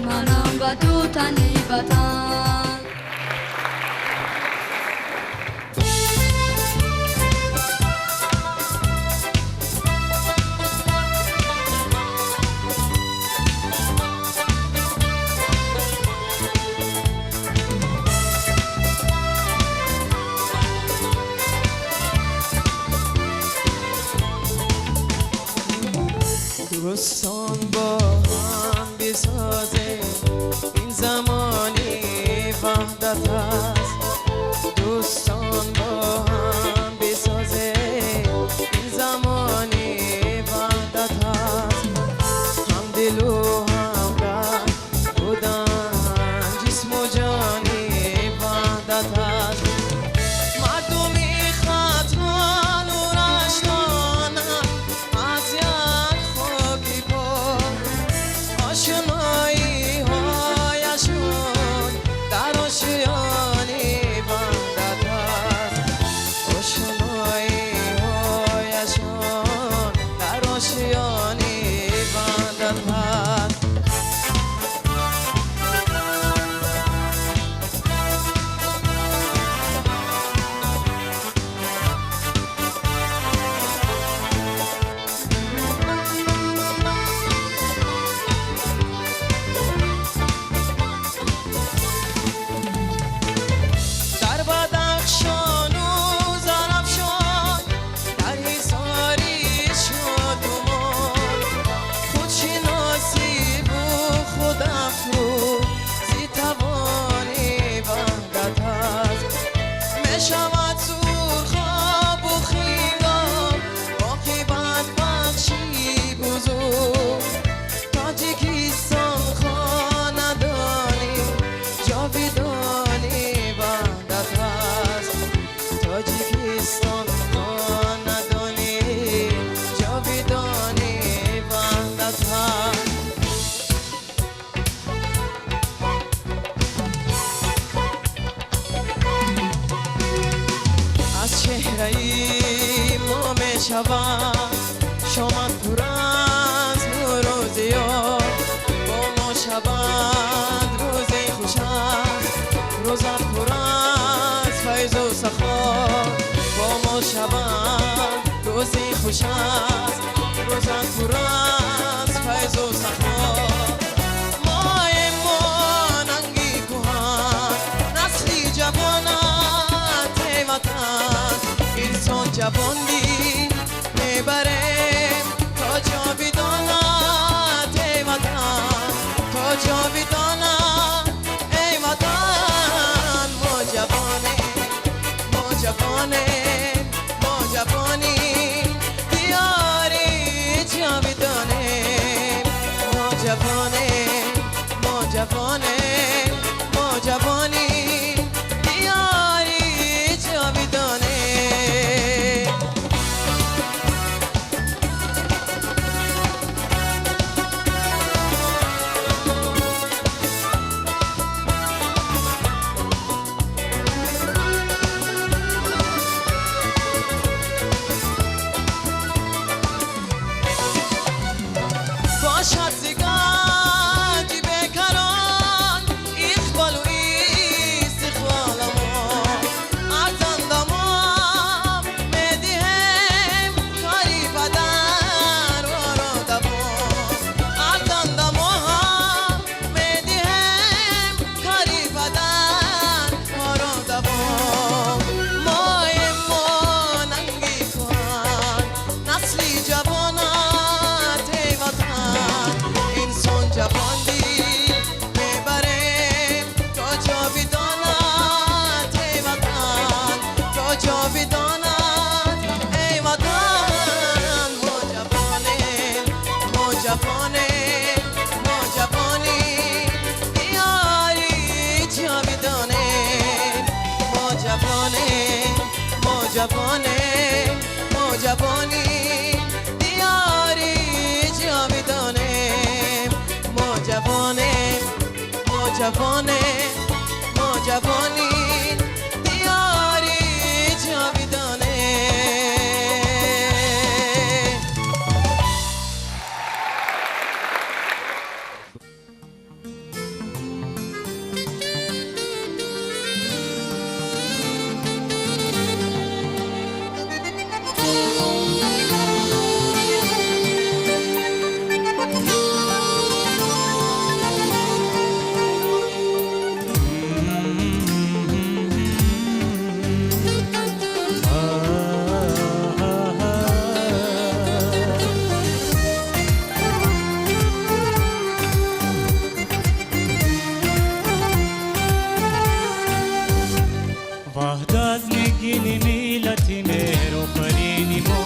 منم با تو تنی وطن دوستان با هم بسازه این زمانی وحدت است دوستان با هم بسازه این زمانی وحدت است هم دل و هم قلب بودن جسم و جانی وحدت است مردمی خطان و رشتانم از یک خاکی پا آشنایی هایشون در آشیانی وحدت است آشنایی هایشون در آشیانی وحدت است در بدخشان و زرافشان در حصاری شادمان خودشناسی و خودافروز زی توانی وحدت است میشود سرخاب و خیران عاقبت بخشی بزرگ تاجیکستان خاندانی جاویدانی وحدت است تاجیکستان خاندانی جاویدانی وحدت است از چهره ای ما می شود شامت پر از نور و ضیا با ما شود روزی خوش است روزت پر از فیض و سخا با ما شود روزی خوش است روزت پر از فیض و سخا ما ننگی کهن نسلی جوانت وطن انسان جوانی میبریم تا جاویدانت ای وطن تا جاویدانت ای وطن ما جوانی دیاری جاویدانه ما جوانی دیاری جاویدانه باشد زگاجی بکران اقبال و استقبال ما ارزنده ما میدیم کاری بدن و دوام ارزنده ما میدیم کاری بدن و دوام ما ننگی کن نسلی جوانت ای وطن انسان جوانی میبریم تا جاویدانت ای وطن تا جاویدانت ای وطن ما جوانی دیاری جاویدانه ما جوانی دیاری جاویدانه ما جوانی وحدت نگین میلتی مهر آفرینی ما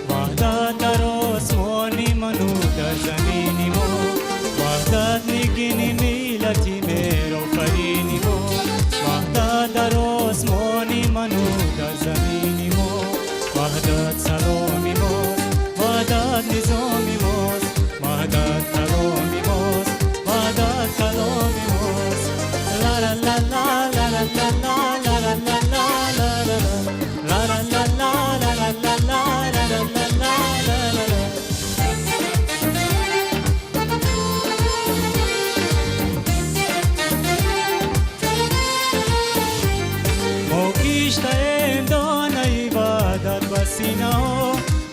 وحدت در آسمانی منو در زمینی ما وحدت نگین میلتی مهر آفرینی ما وحدت در آسمانی منو در زمینی ما وحدت سلامی ماست وحدت نظامی ماست وحدت کلامی ماست وحدت کلامی ماست لا لا لا لا لا لا لا لا لا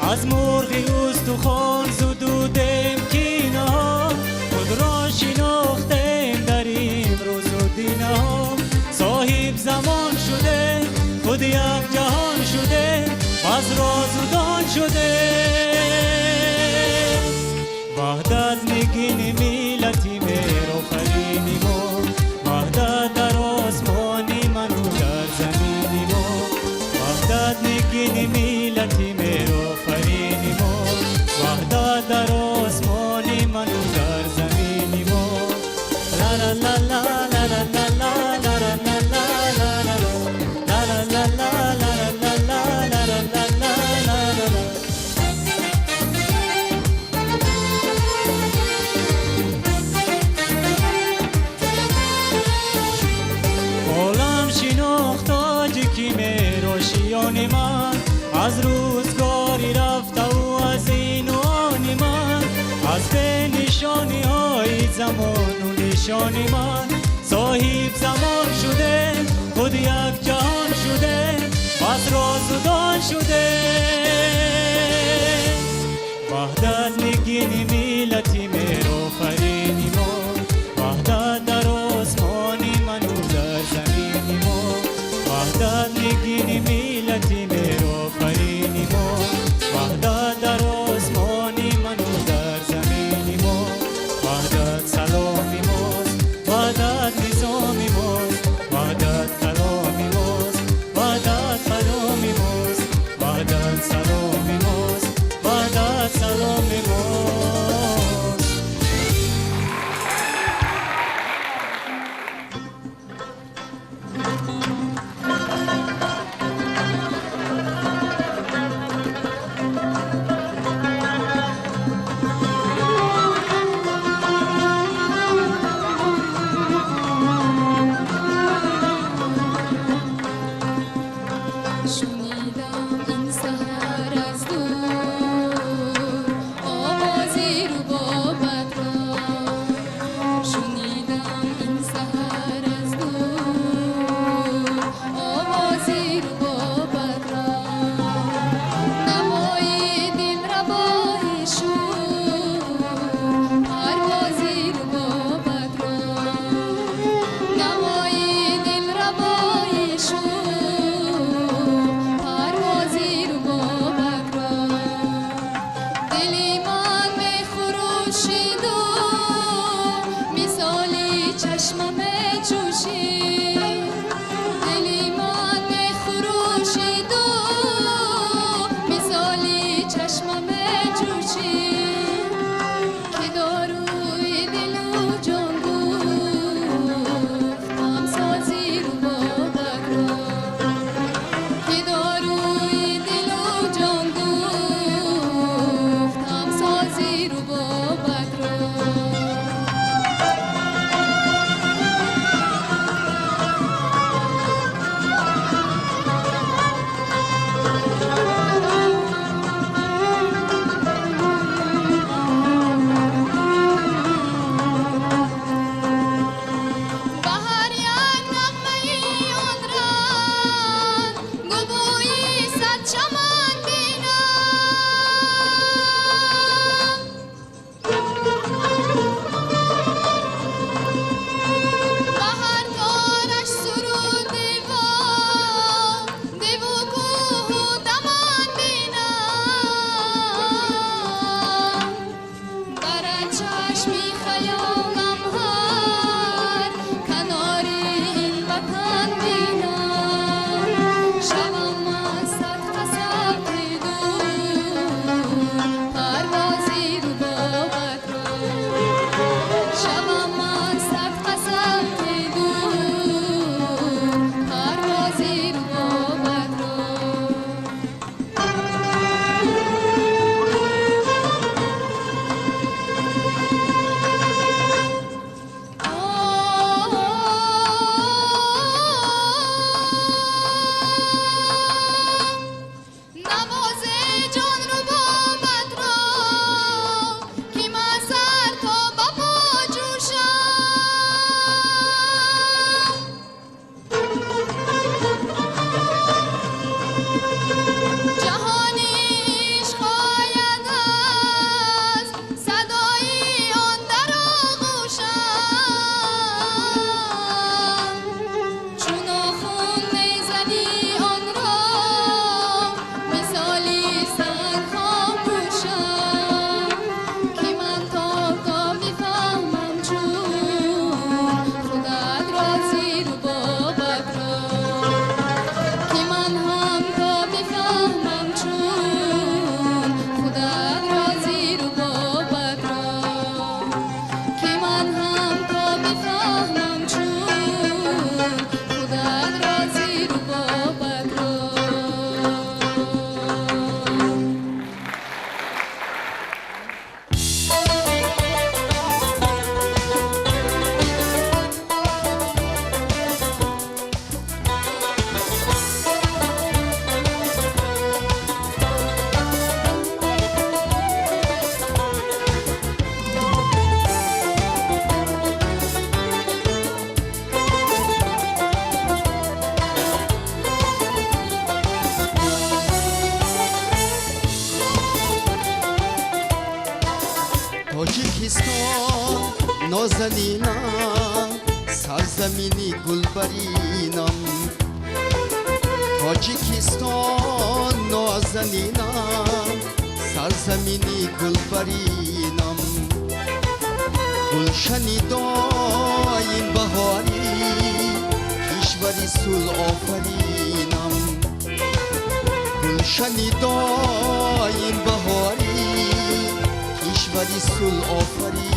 از مرغی استخوان زدودیم کینا خود را شناختیم در امروز و دینا صاحب زمان شده خود یک جهان شده از راز و دان شده وحدت نگین میلتی مهر آفرینی ما وحدت در آسمانی منو در زمینی ما وحدت نگین میلتی مهر آفرینی ما وحدت در آسمانی منو در زمینی ما لا لا لا لا لا لا لا لا لا من از روزگاری رفته و از این و آن من از به نشانی های زمان و نشانی من صاحب زمان شده خود یک جهان شده از راز و دان شده وحدت نگین میلتی مهر آفرینی ما وحدت در آسمانی منو در زمینی ما وحدت نگین میلتی مهر آفرینی ما وحدت در آسمانی منو در زمینی ما وحدت سلامی ماست وحدت نظامی ماست وحدت کلامی ماست وحدت کلامی ماست وحدت سلامی ماست وحدت سلامی ماست نازنینم سرزمینی گلبرینم تاجیکستان نازنینم سرزمینی گلبرینم گلشنی دایم بهاری کشوری صلح آفرینم گلشنی دایم بهاری کشوری صلح آفرینم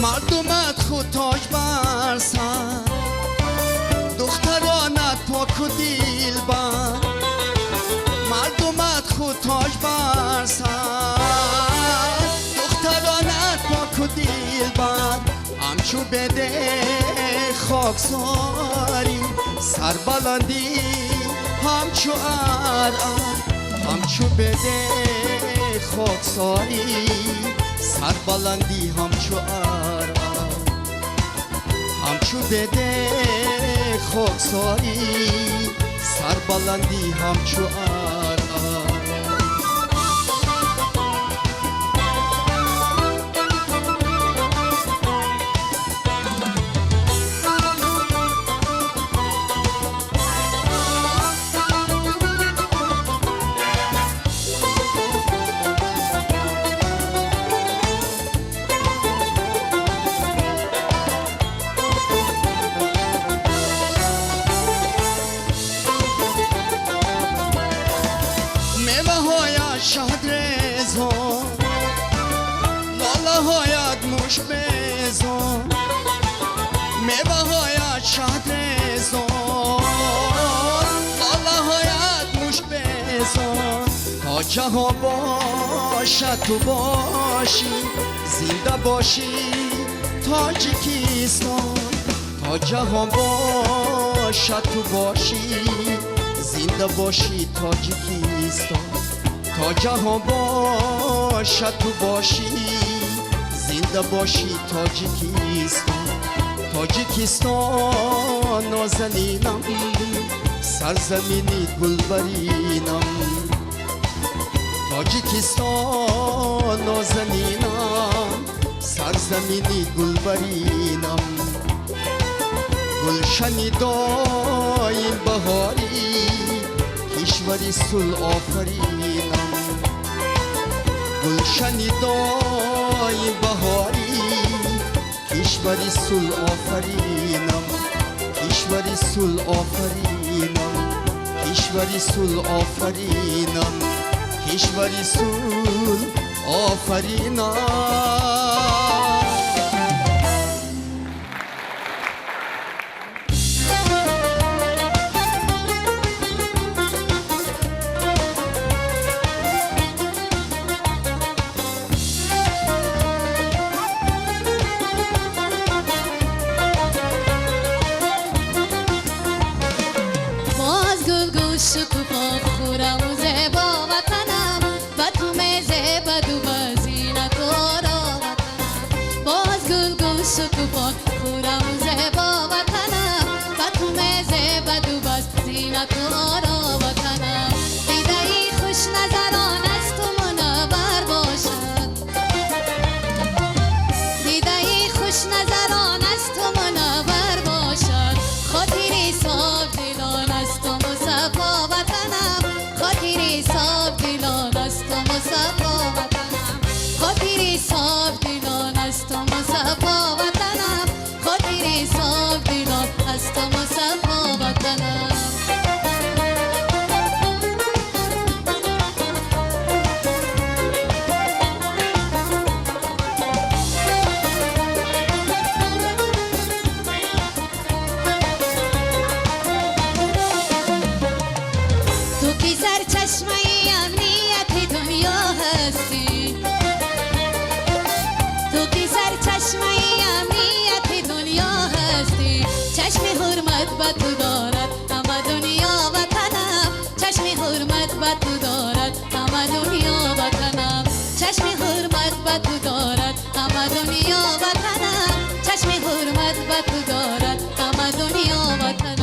مردمت خود تاج بر سر دخترانت پاک و دلبر مردمت خود تاج بر سر دخترانت پاک و دلبر همچو بده خاکساری سربلندی همچو همچو بده خاکساری سربلندی همچو همچو بده خاکساری سربلندی همچو شهرزاد لاله هایت مش بزاد میوه هایت شهرزاد لاله هایت مش بزاد تا جهان باشد تو باشی زنده باشی تاجیکستان تا جهان باشد تو باشی زنده باشی تاجیکستان تا جهان باشد تو باشی زنده باشی تاجیکستان تاجیکستان نازنینم سرزمینی گلبرینم تاجیکستان نازنینم سرزمینی گلبرینم گلشنی دایم بهاری کشوری صلح آفرینم گلشنی دایم بهاری کشوری صلح آفرینم کشوری صلح آفرینم کشوری صلح آفرینم کشوری صلح آفرینم شکوفا خورم و زیبا وطنم و تو میزه بدو بزینت را وطنم باز گل شکوفا خورم و زیبا وطنم و تو میزه بدو بزینت را وطنم دیده ای خوش نظران از تو منور باشد دیده ای خوش نظران از تو منور باشد خاطری صاف دلان از تو مصفا وطنم خاطری صاف دلان از تو مصفا وطنم خاطری صاف دلان از تو مصفا وطنم خاطری صاف دلان از تو مصفا وطنم چشمه امنیت دنیا هستی تو که سر چشمه چشم حرمت به تو دارد همه دنیا وطنم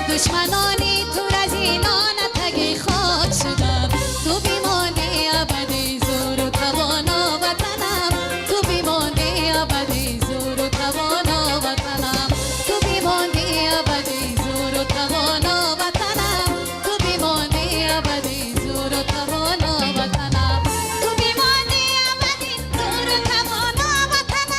دشمنانی تو از اینان تگی خاک شدم تو بیمانی ابدی زور و توانا وطنم تو بیمانی ابدی زور و توانا وطنم تو بیمانی ابدی زور و توانا وطنم تو بیمانی ابدی زور و توانا وطنم تو بیمانی ابدی زور و توانا وطنم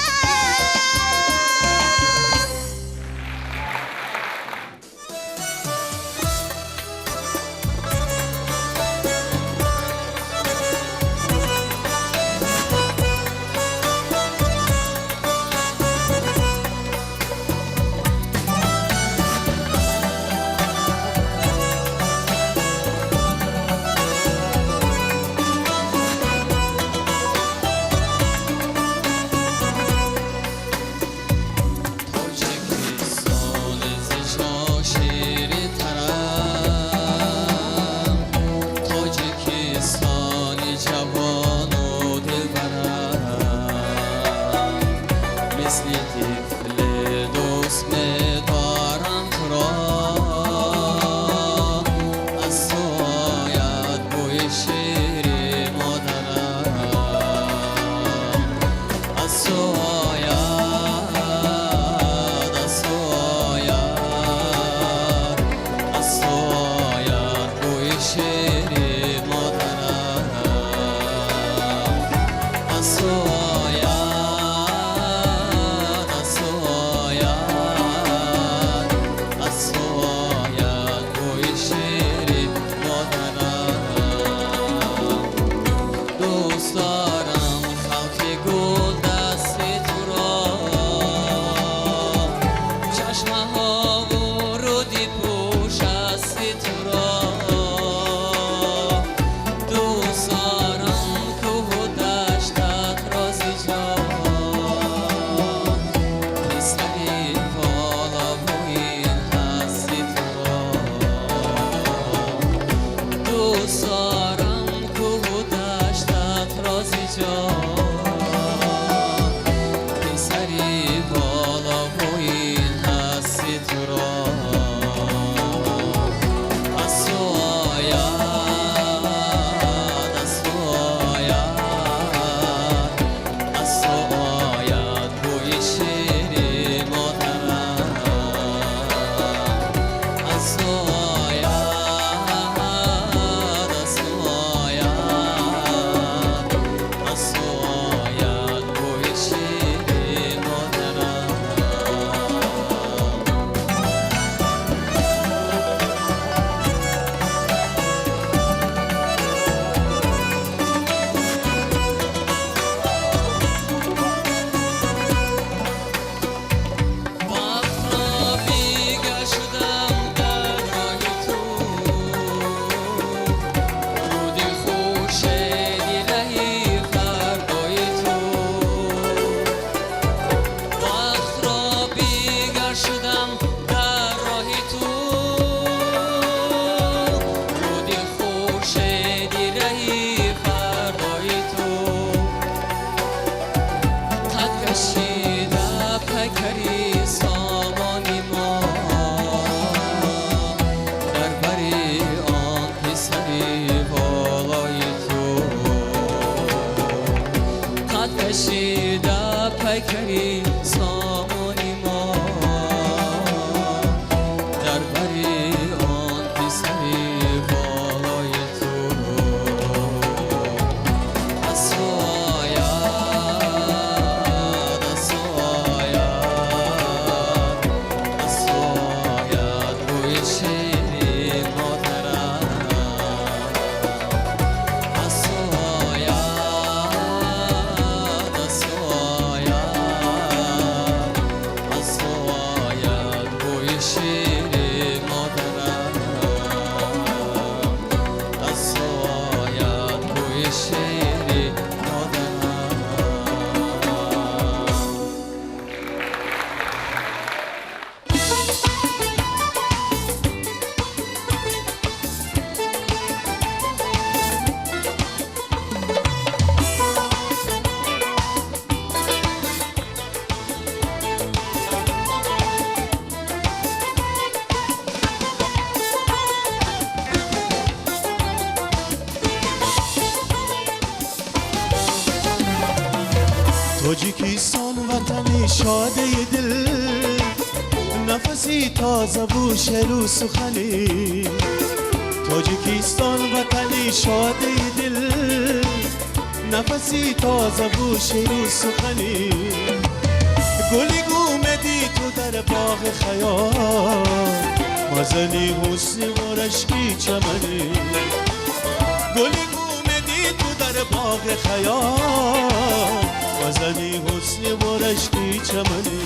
پیکری سامانی ما در بری آن پسری بالای تو از تو آید از تو آید تاجیکستان وطن شاده دل، نفسی تازه و شعر و سخنی. تاجیکستان وطن شاده دل، نفسی تازه و شعر و سخنی. گلی گومدی تو در باغ خیال، مزنی حسن و رشکی چمنی. گلی گومدی تو در باغ خیال، مزنی حسن و رشکی چمنی.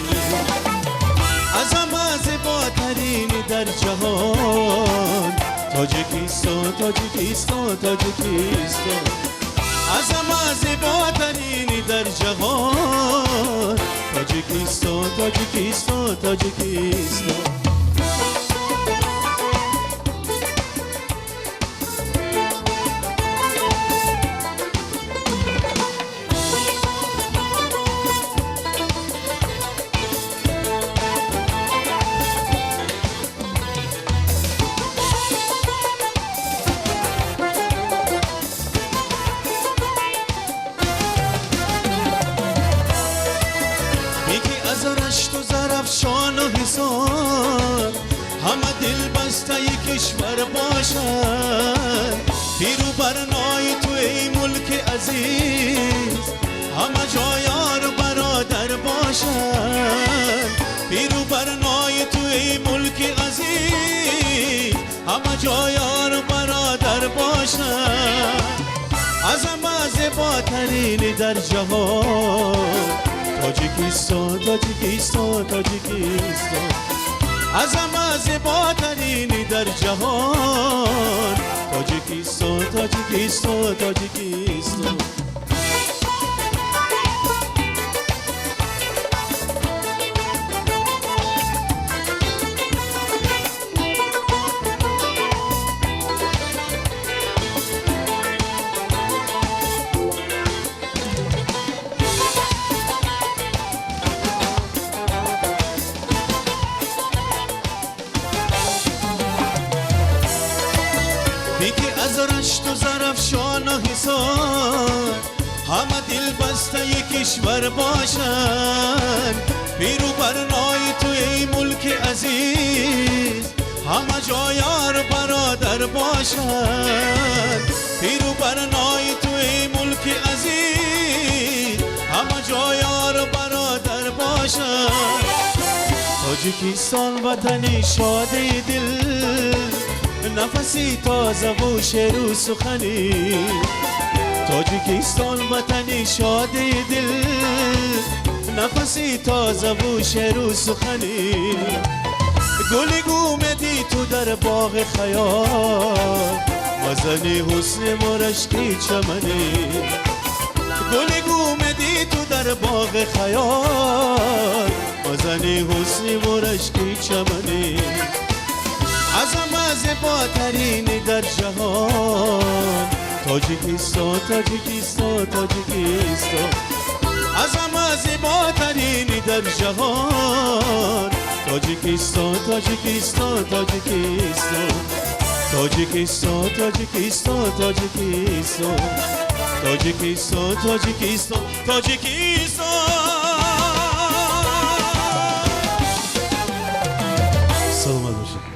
از همه زیباترین در جهان، تاجیکستان تاجیکستان تاجیکستان. از همه زیباترین در جهان، تاجیکستان تاجیکستان تاجیکستان. همه دل بسته کشور باشد، پیرو برنای تو ای ملک عزیز. همه جا یار برادر باشد، پیرو برنای تو ای ملک عزیز. همه جا یار برادر باشد. از همه زیباترین در جهان، تاجیکستان تاجیکستان تاجیکستان. از همه زیباترین در جهان، تاجیکستان تاجیکستان تاجیکستان. زرفشان و حسان، همه دل بسته کشور باشن، پیرو برنای تو ای ملک عزیز. همه جا یار برادر باشن، پیرو برنای تو ای ملک عزیز. همه جا یار برادر باشن. تاجیکستان وطن شاده دل، نفسی تازه و شعر و سخنی. تاجیکستان وطن شاده دل، نفسی تازه و شعر و سخنی. گلی گومدی تو در باغ خیال، مزنی حسن و رشکی چمنی. گلی گومدی تو در باغ خیال، مزنی حسن و رشکی چمنی. از همه زیباترین در جهان، تاجیکستان تاجیکستان تاجیکستان. از همه زیباترین در جهان، تاجیکستان تاجیکستان تاجیکستان. تاجیکستان تاجیکستان تاجیکستان. تاجیکستان تاجیکستان تاجیکستان. سلامت باشید.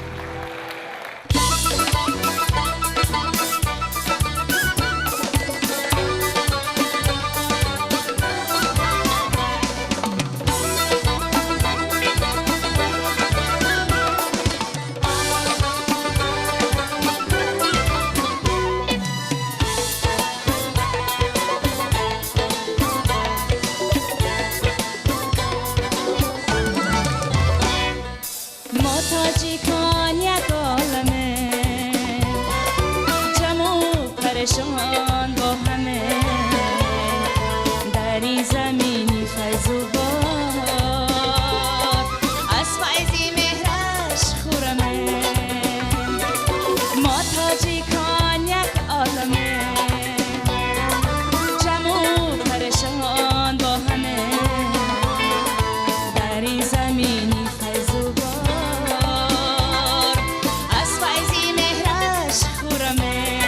پریشان با همه در این زمینی فیض و بار، از فیضی مهرش خورمه. ما تاجیکان یک عالمه، جمع پریشان با همه در این زمینی فیض و بار، از فیضی مهرش خورمه.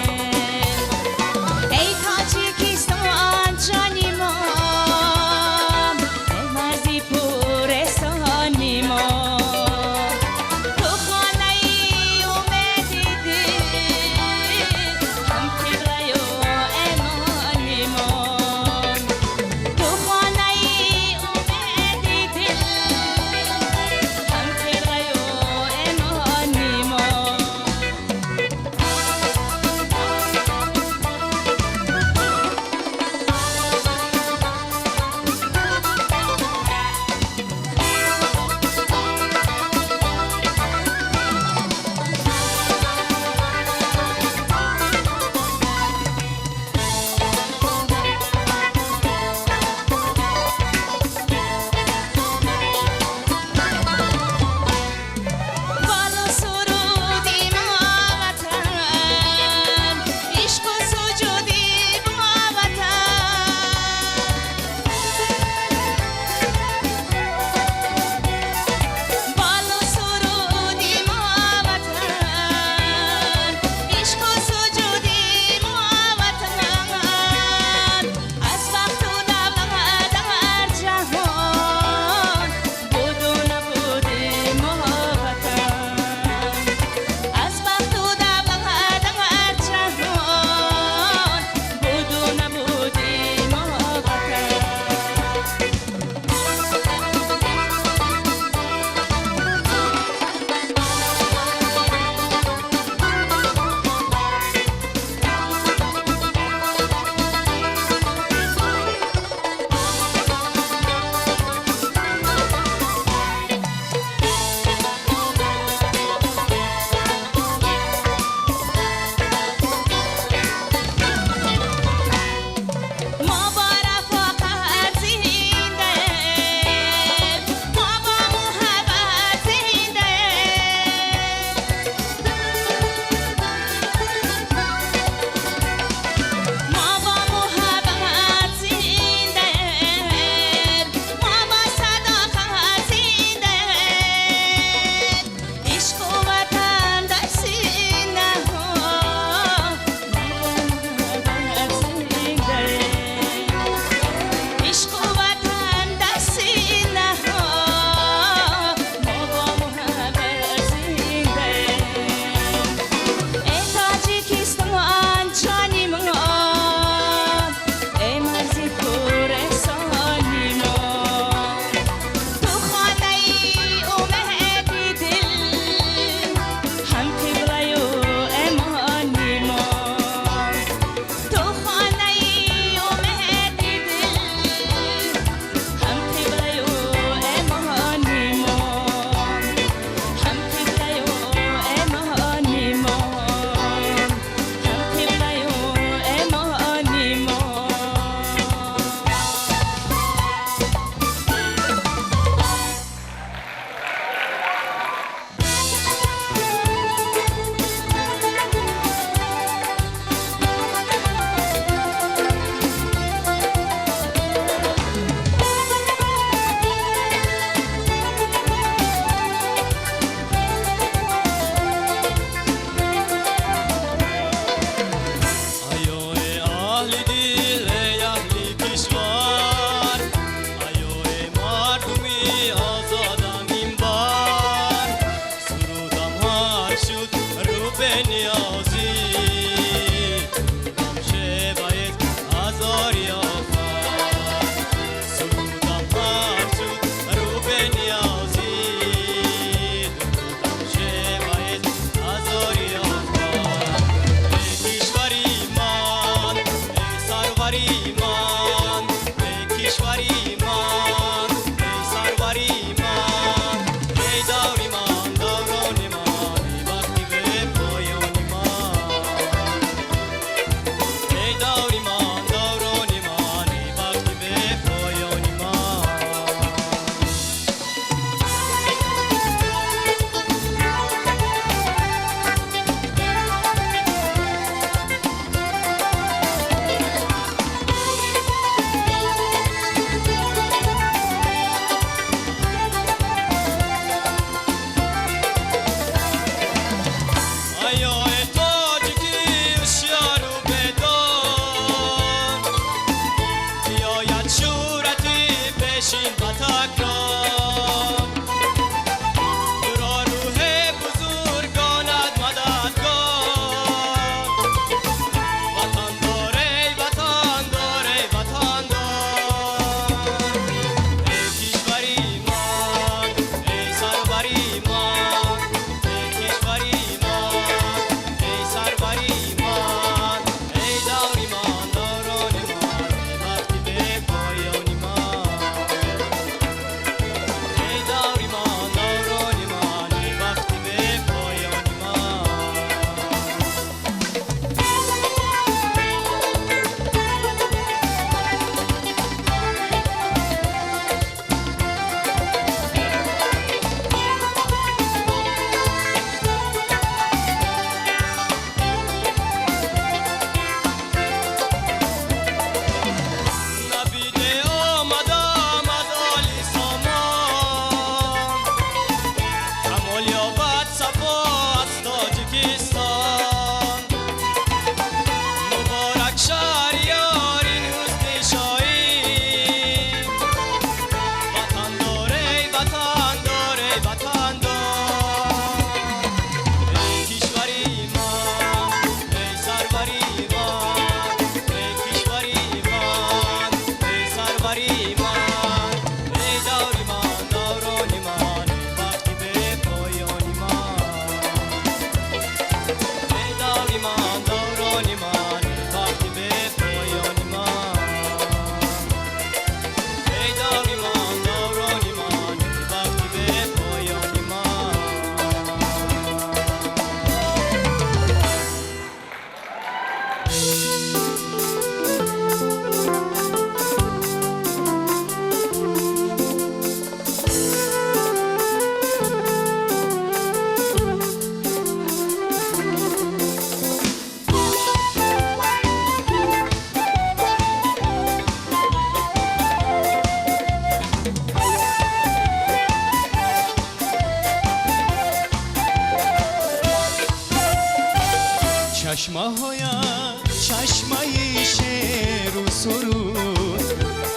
چشمه هایم چشمه شعر و سرود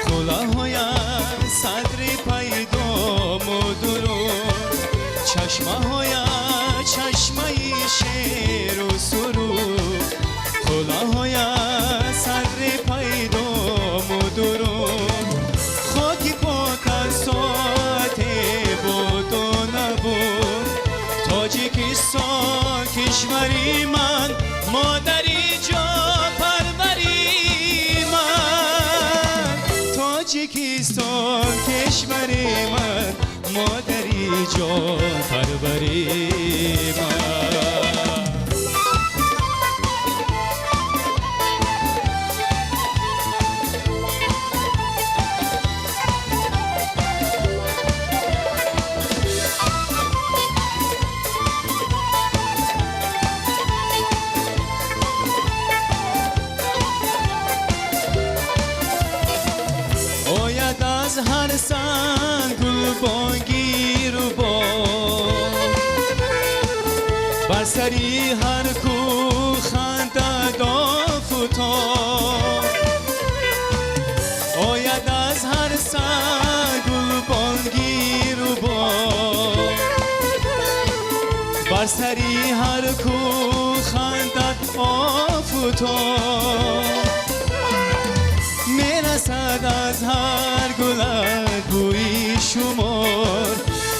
خوله هایم صدر پیدام و درود چشمه هایم چشمه شعر و سرود خوله هایم صدر پیدام و درود خاکی پاک از ساعت بود و نبود تاجیکستان کشوری من مادری جا پروری من تاجیکستان کشوری من مادری جا پروری من از هر سنگ گل بانگیر و باد بر سری هر کو خنده داف و تاب آید از هر سنگ گل بانگیر و باد بر سری هر کو خنده آف و تاب میرسد از هر گلت بوی شمار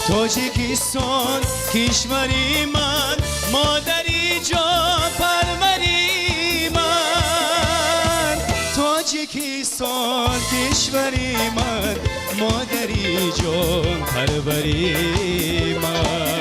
تاجیکستان کشوری من مادری جا پروری من تاجیکستان کشوری من مادری جا پروری من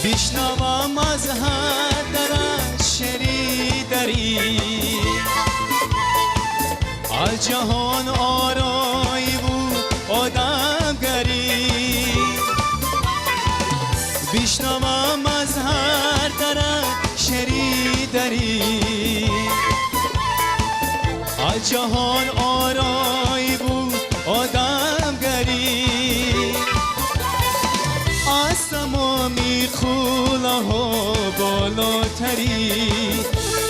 بشنوم از هر درت شنیدری از جهان آرایی و آدمگری بشنوم از هر درت شنیدری از جهان آرایی و آدمگری از تمامی خوله ها بالاتری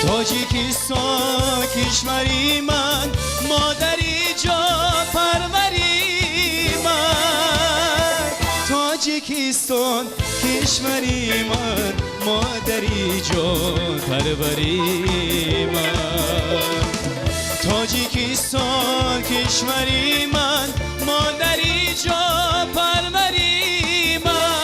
تاجیکستان کشوری من مادری جا پروری من تاجیکستان کشوری من مادری جا پروری من تاجیکستان کشوری من مادری جا پروری من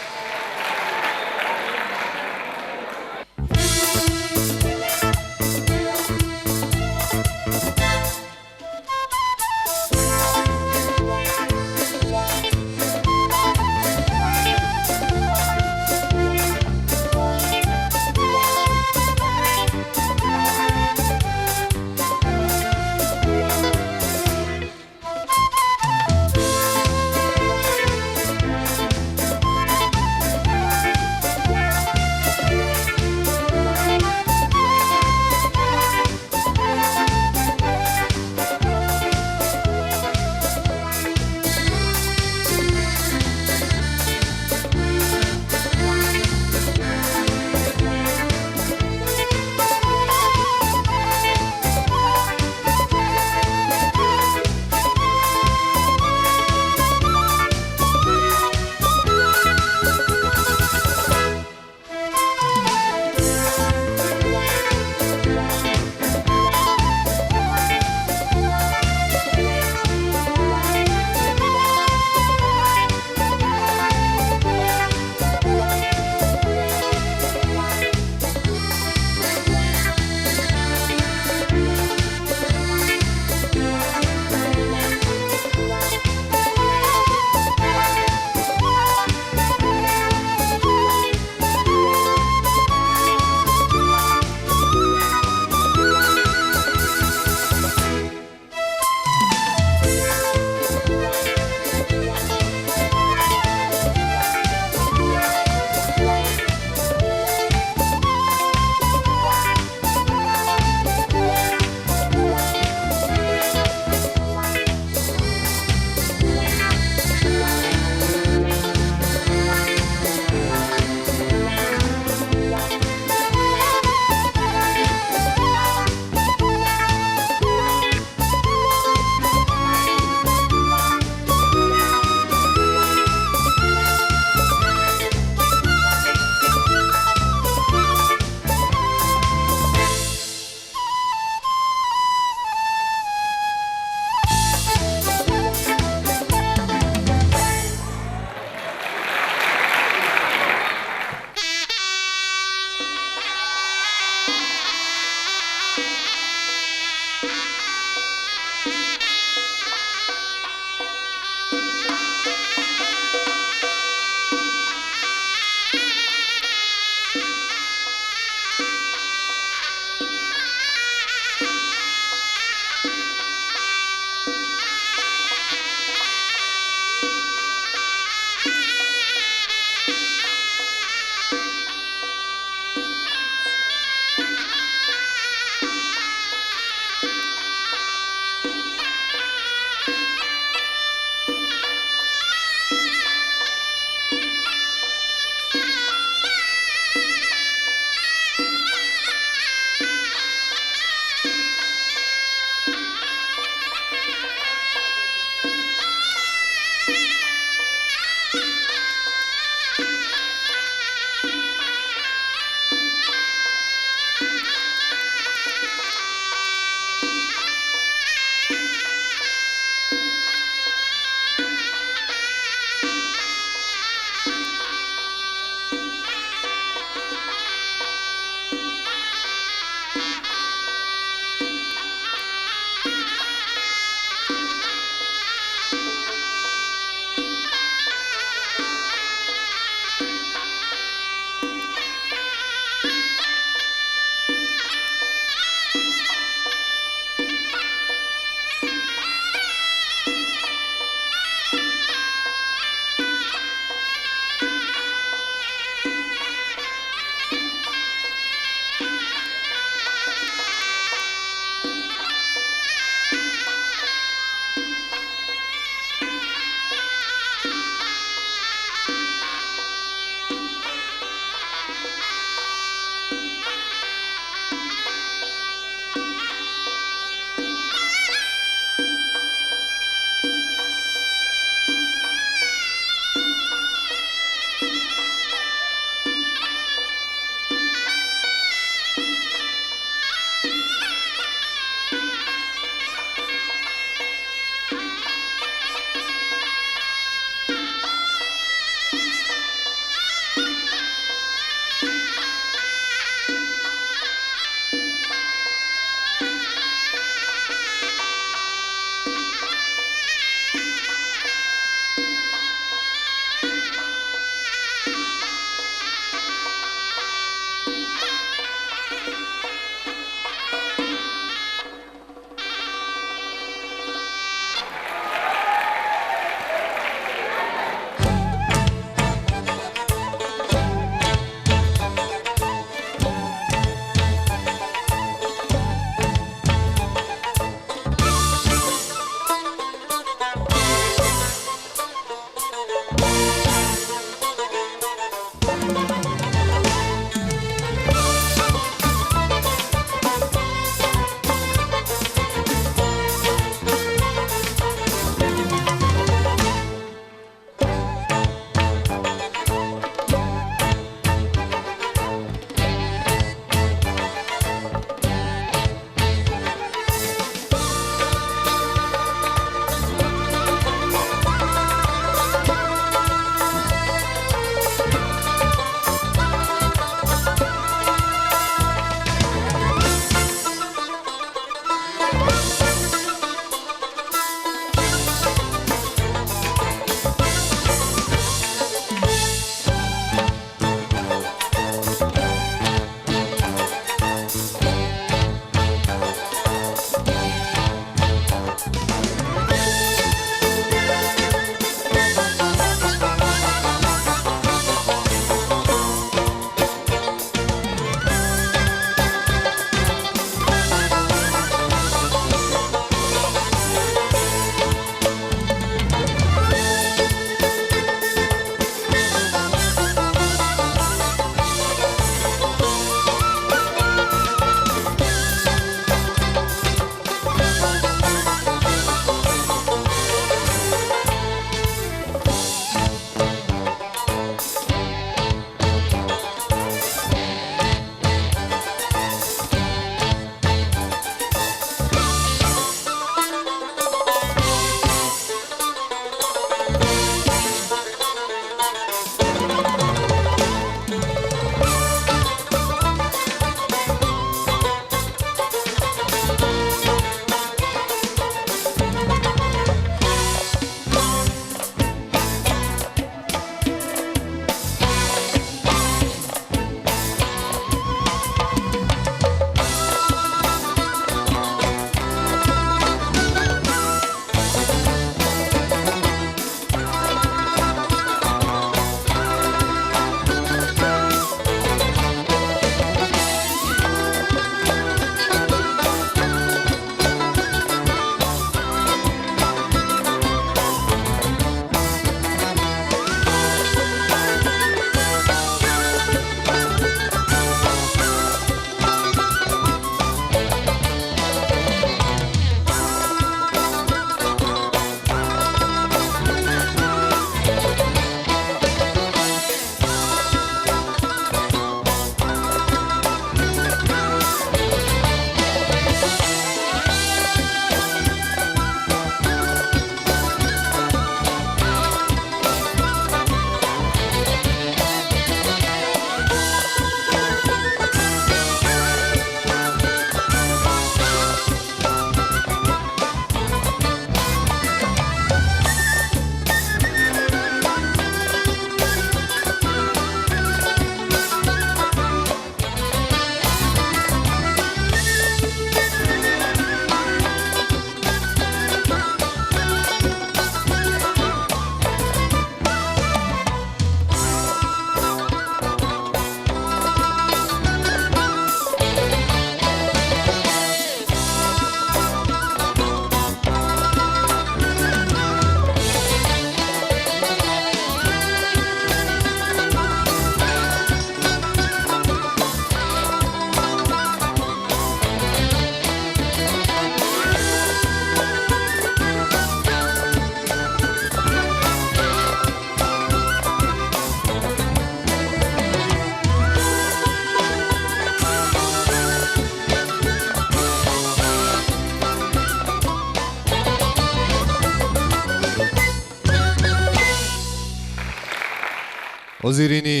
ҳозирини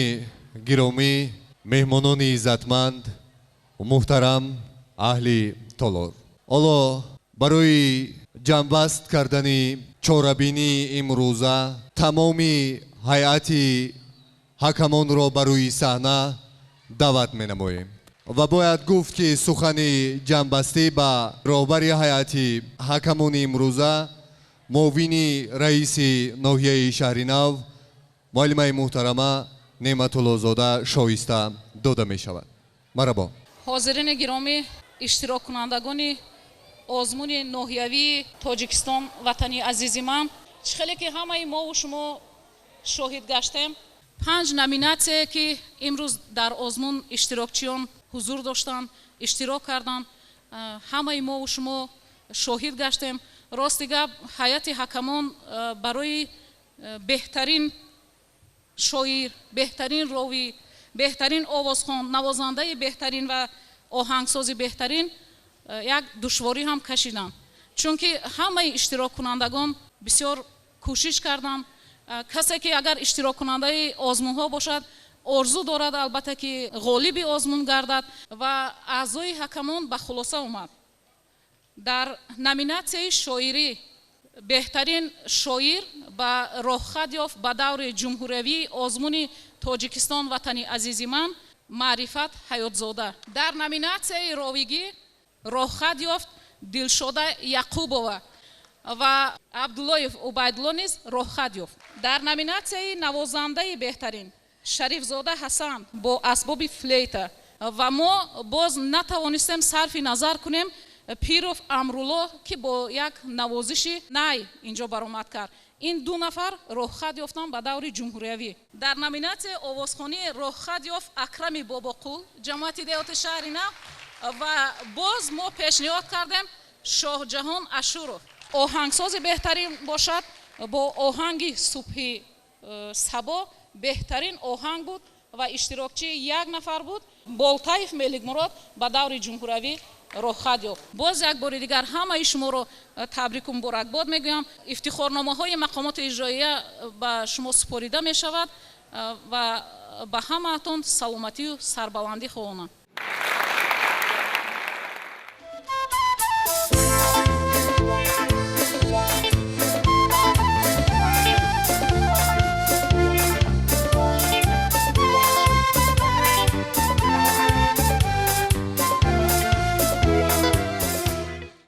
гиромӣ, меҳмонони иззатманд, муҳтарам аҳли Толор. ҳоло барои ҷамъбаст кардани чорабинии имрӯза тамоми ҳайати ҳакамонро ба рӯи саҳна даъват менамоем ва бояд гуфт ки сухани ҷамъбастӣ ба роҳбари ҳайати ҳакамони имрӯза муовини раиси ноҳияи шаҳри нав муаллимаи муҳтарама неъматуллозода шоиста дода мешавад. марҳабо. ҳозирини гиромӣ, иштироккунандагони озмуни ноҳиявии тоҷикистон, ватани азизи ман, чӣ хеле ки ҳамаи мову шумо шоҳид гаштем, 5 номинатсие ки имрӯз дар озмун иштирокчиён ҳузур доштанд, иштирок карданд, ҳамаи мову шумо шоҳид гаштем. рости гап, ҳайати ҳакамон барои беҳтарин шоир, беҳтарин ровӣ, беҳтарин овозхон, навозандаи беҳтарин ва оҳангсози беҳтарин як душворӣ ҳам кашиданд. чунки ҳамаи иштироккунандагон бисёр кӯшиш карданд. касе ки агар иштироккунандаи озмунҳо бошад, орзу дорад албатта ки ғолиби озмун гардад ва аъзои ҳакамон ба хулоса омад. дар номинатсияи шоирӣ беҳтарин шоир ба роҳхат ёфт ба даври ҷумҳуриявии озмуни тоҷикистон, ватани азизи ман, маърифат ҳаётзода. дар номинатсияи ровигӣ роҳхат ёфт дилшода яқубова ва абдуллоев убайдулло низ роҳхат ёфт. дар номинатсияи навозандаи беҳтарин шарифзода ҳасан бо асбоби флейта ва мо боз натавонистем сарфи назар кунем пиров амрулло ки бо як навозиши най инҷо баромад кард. ин ду нафар роҳхат ёфтанд ба даври ҷумҳуриявӣ. дар номинатсияи овозхонӣ роҳхат ёфт акрами бобоқул, ҷамоати деҳоти шаҳри нав, ва боз мо пешниҳод кардем шоҳҷаҳон ашуров. оҳангсози беҳтарин бошад, бо оҳанги субҳи сабо беҳтарин оҳанг буд ва иштирокчи як нафар буд, болтаев меликмурод ба даври ҷумҳуриявӣ роҳхат ёфт. боз як бори дигар ҳамаи шуморо табрику муборакбод мегӯям. ифтихорномаҳои мақомоти иҷроия ба шумо супорида мешавад ва ба ҳамаатон саломатию сарбаландӣ хоҳонам.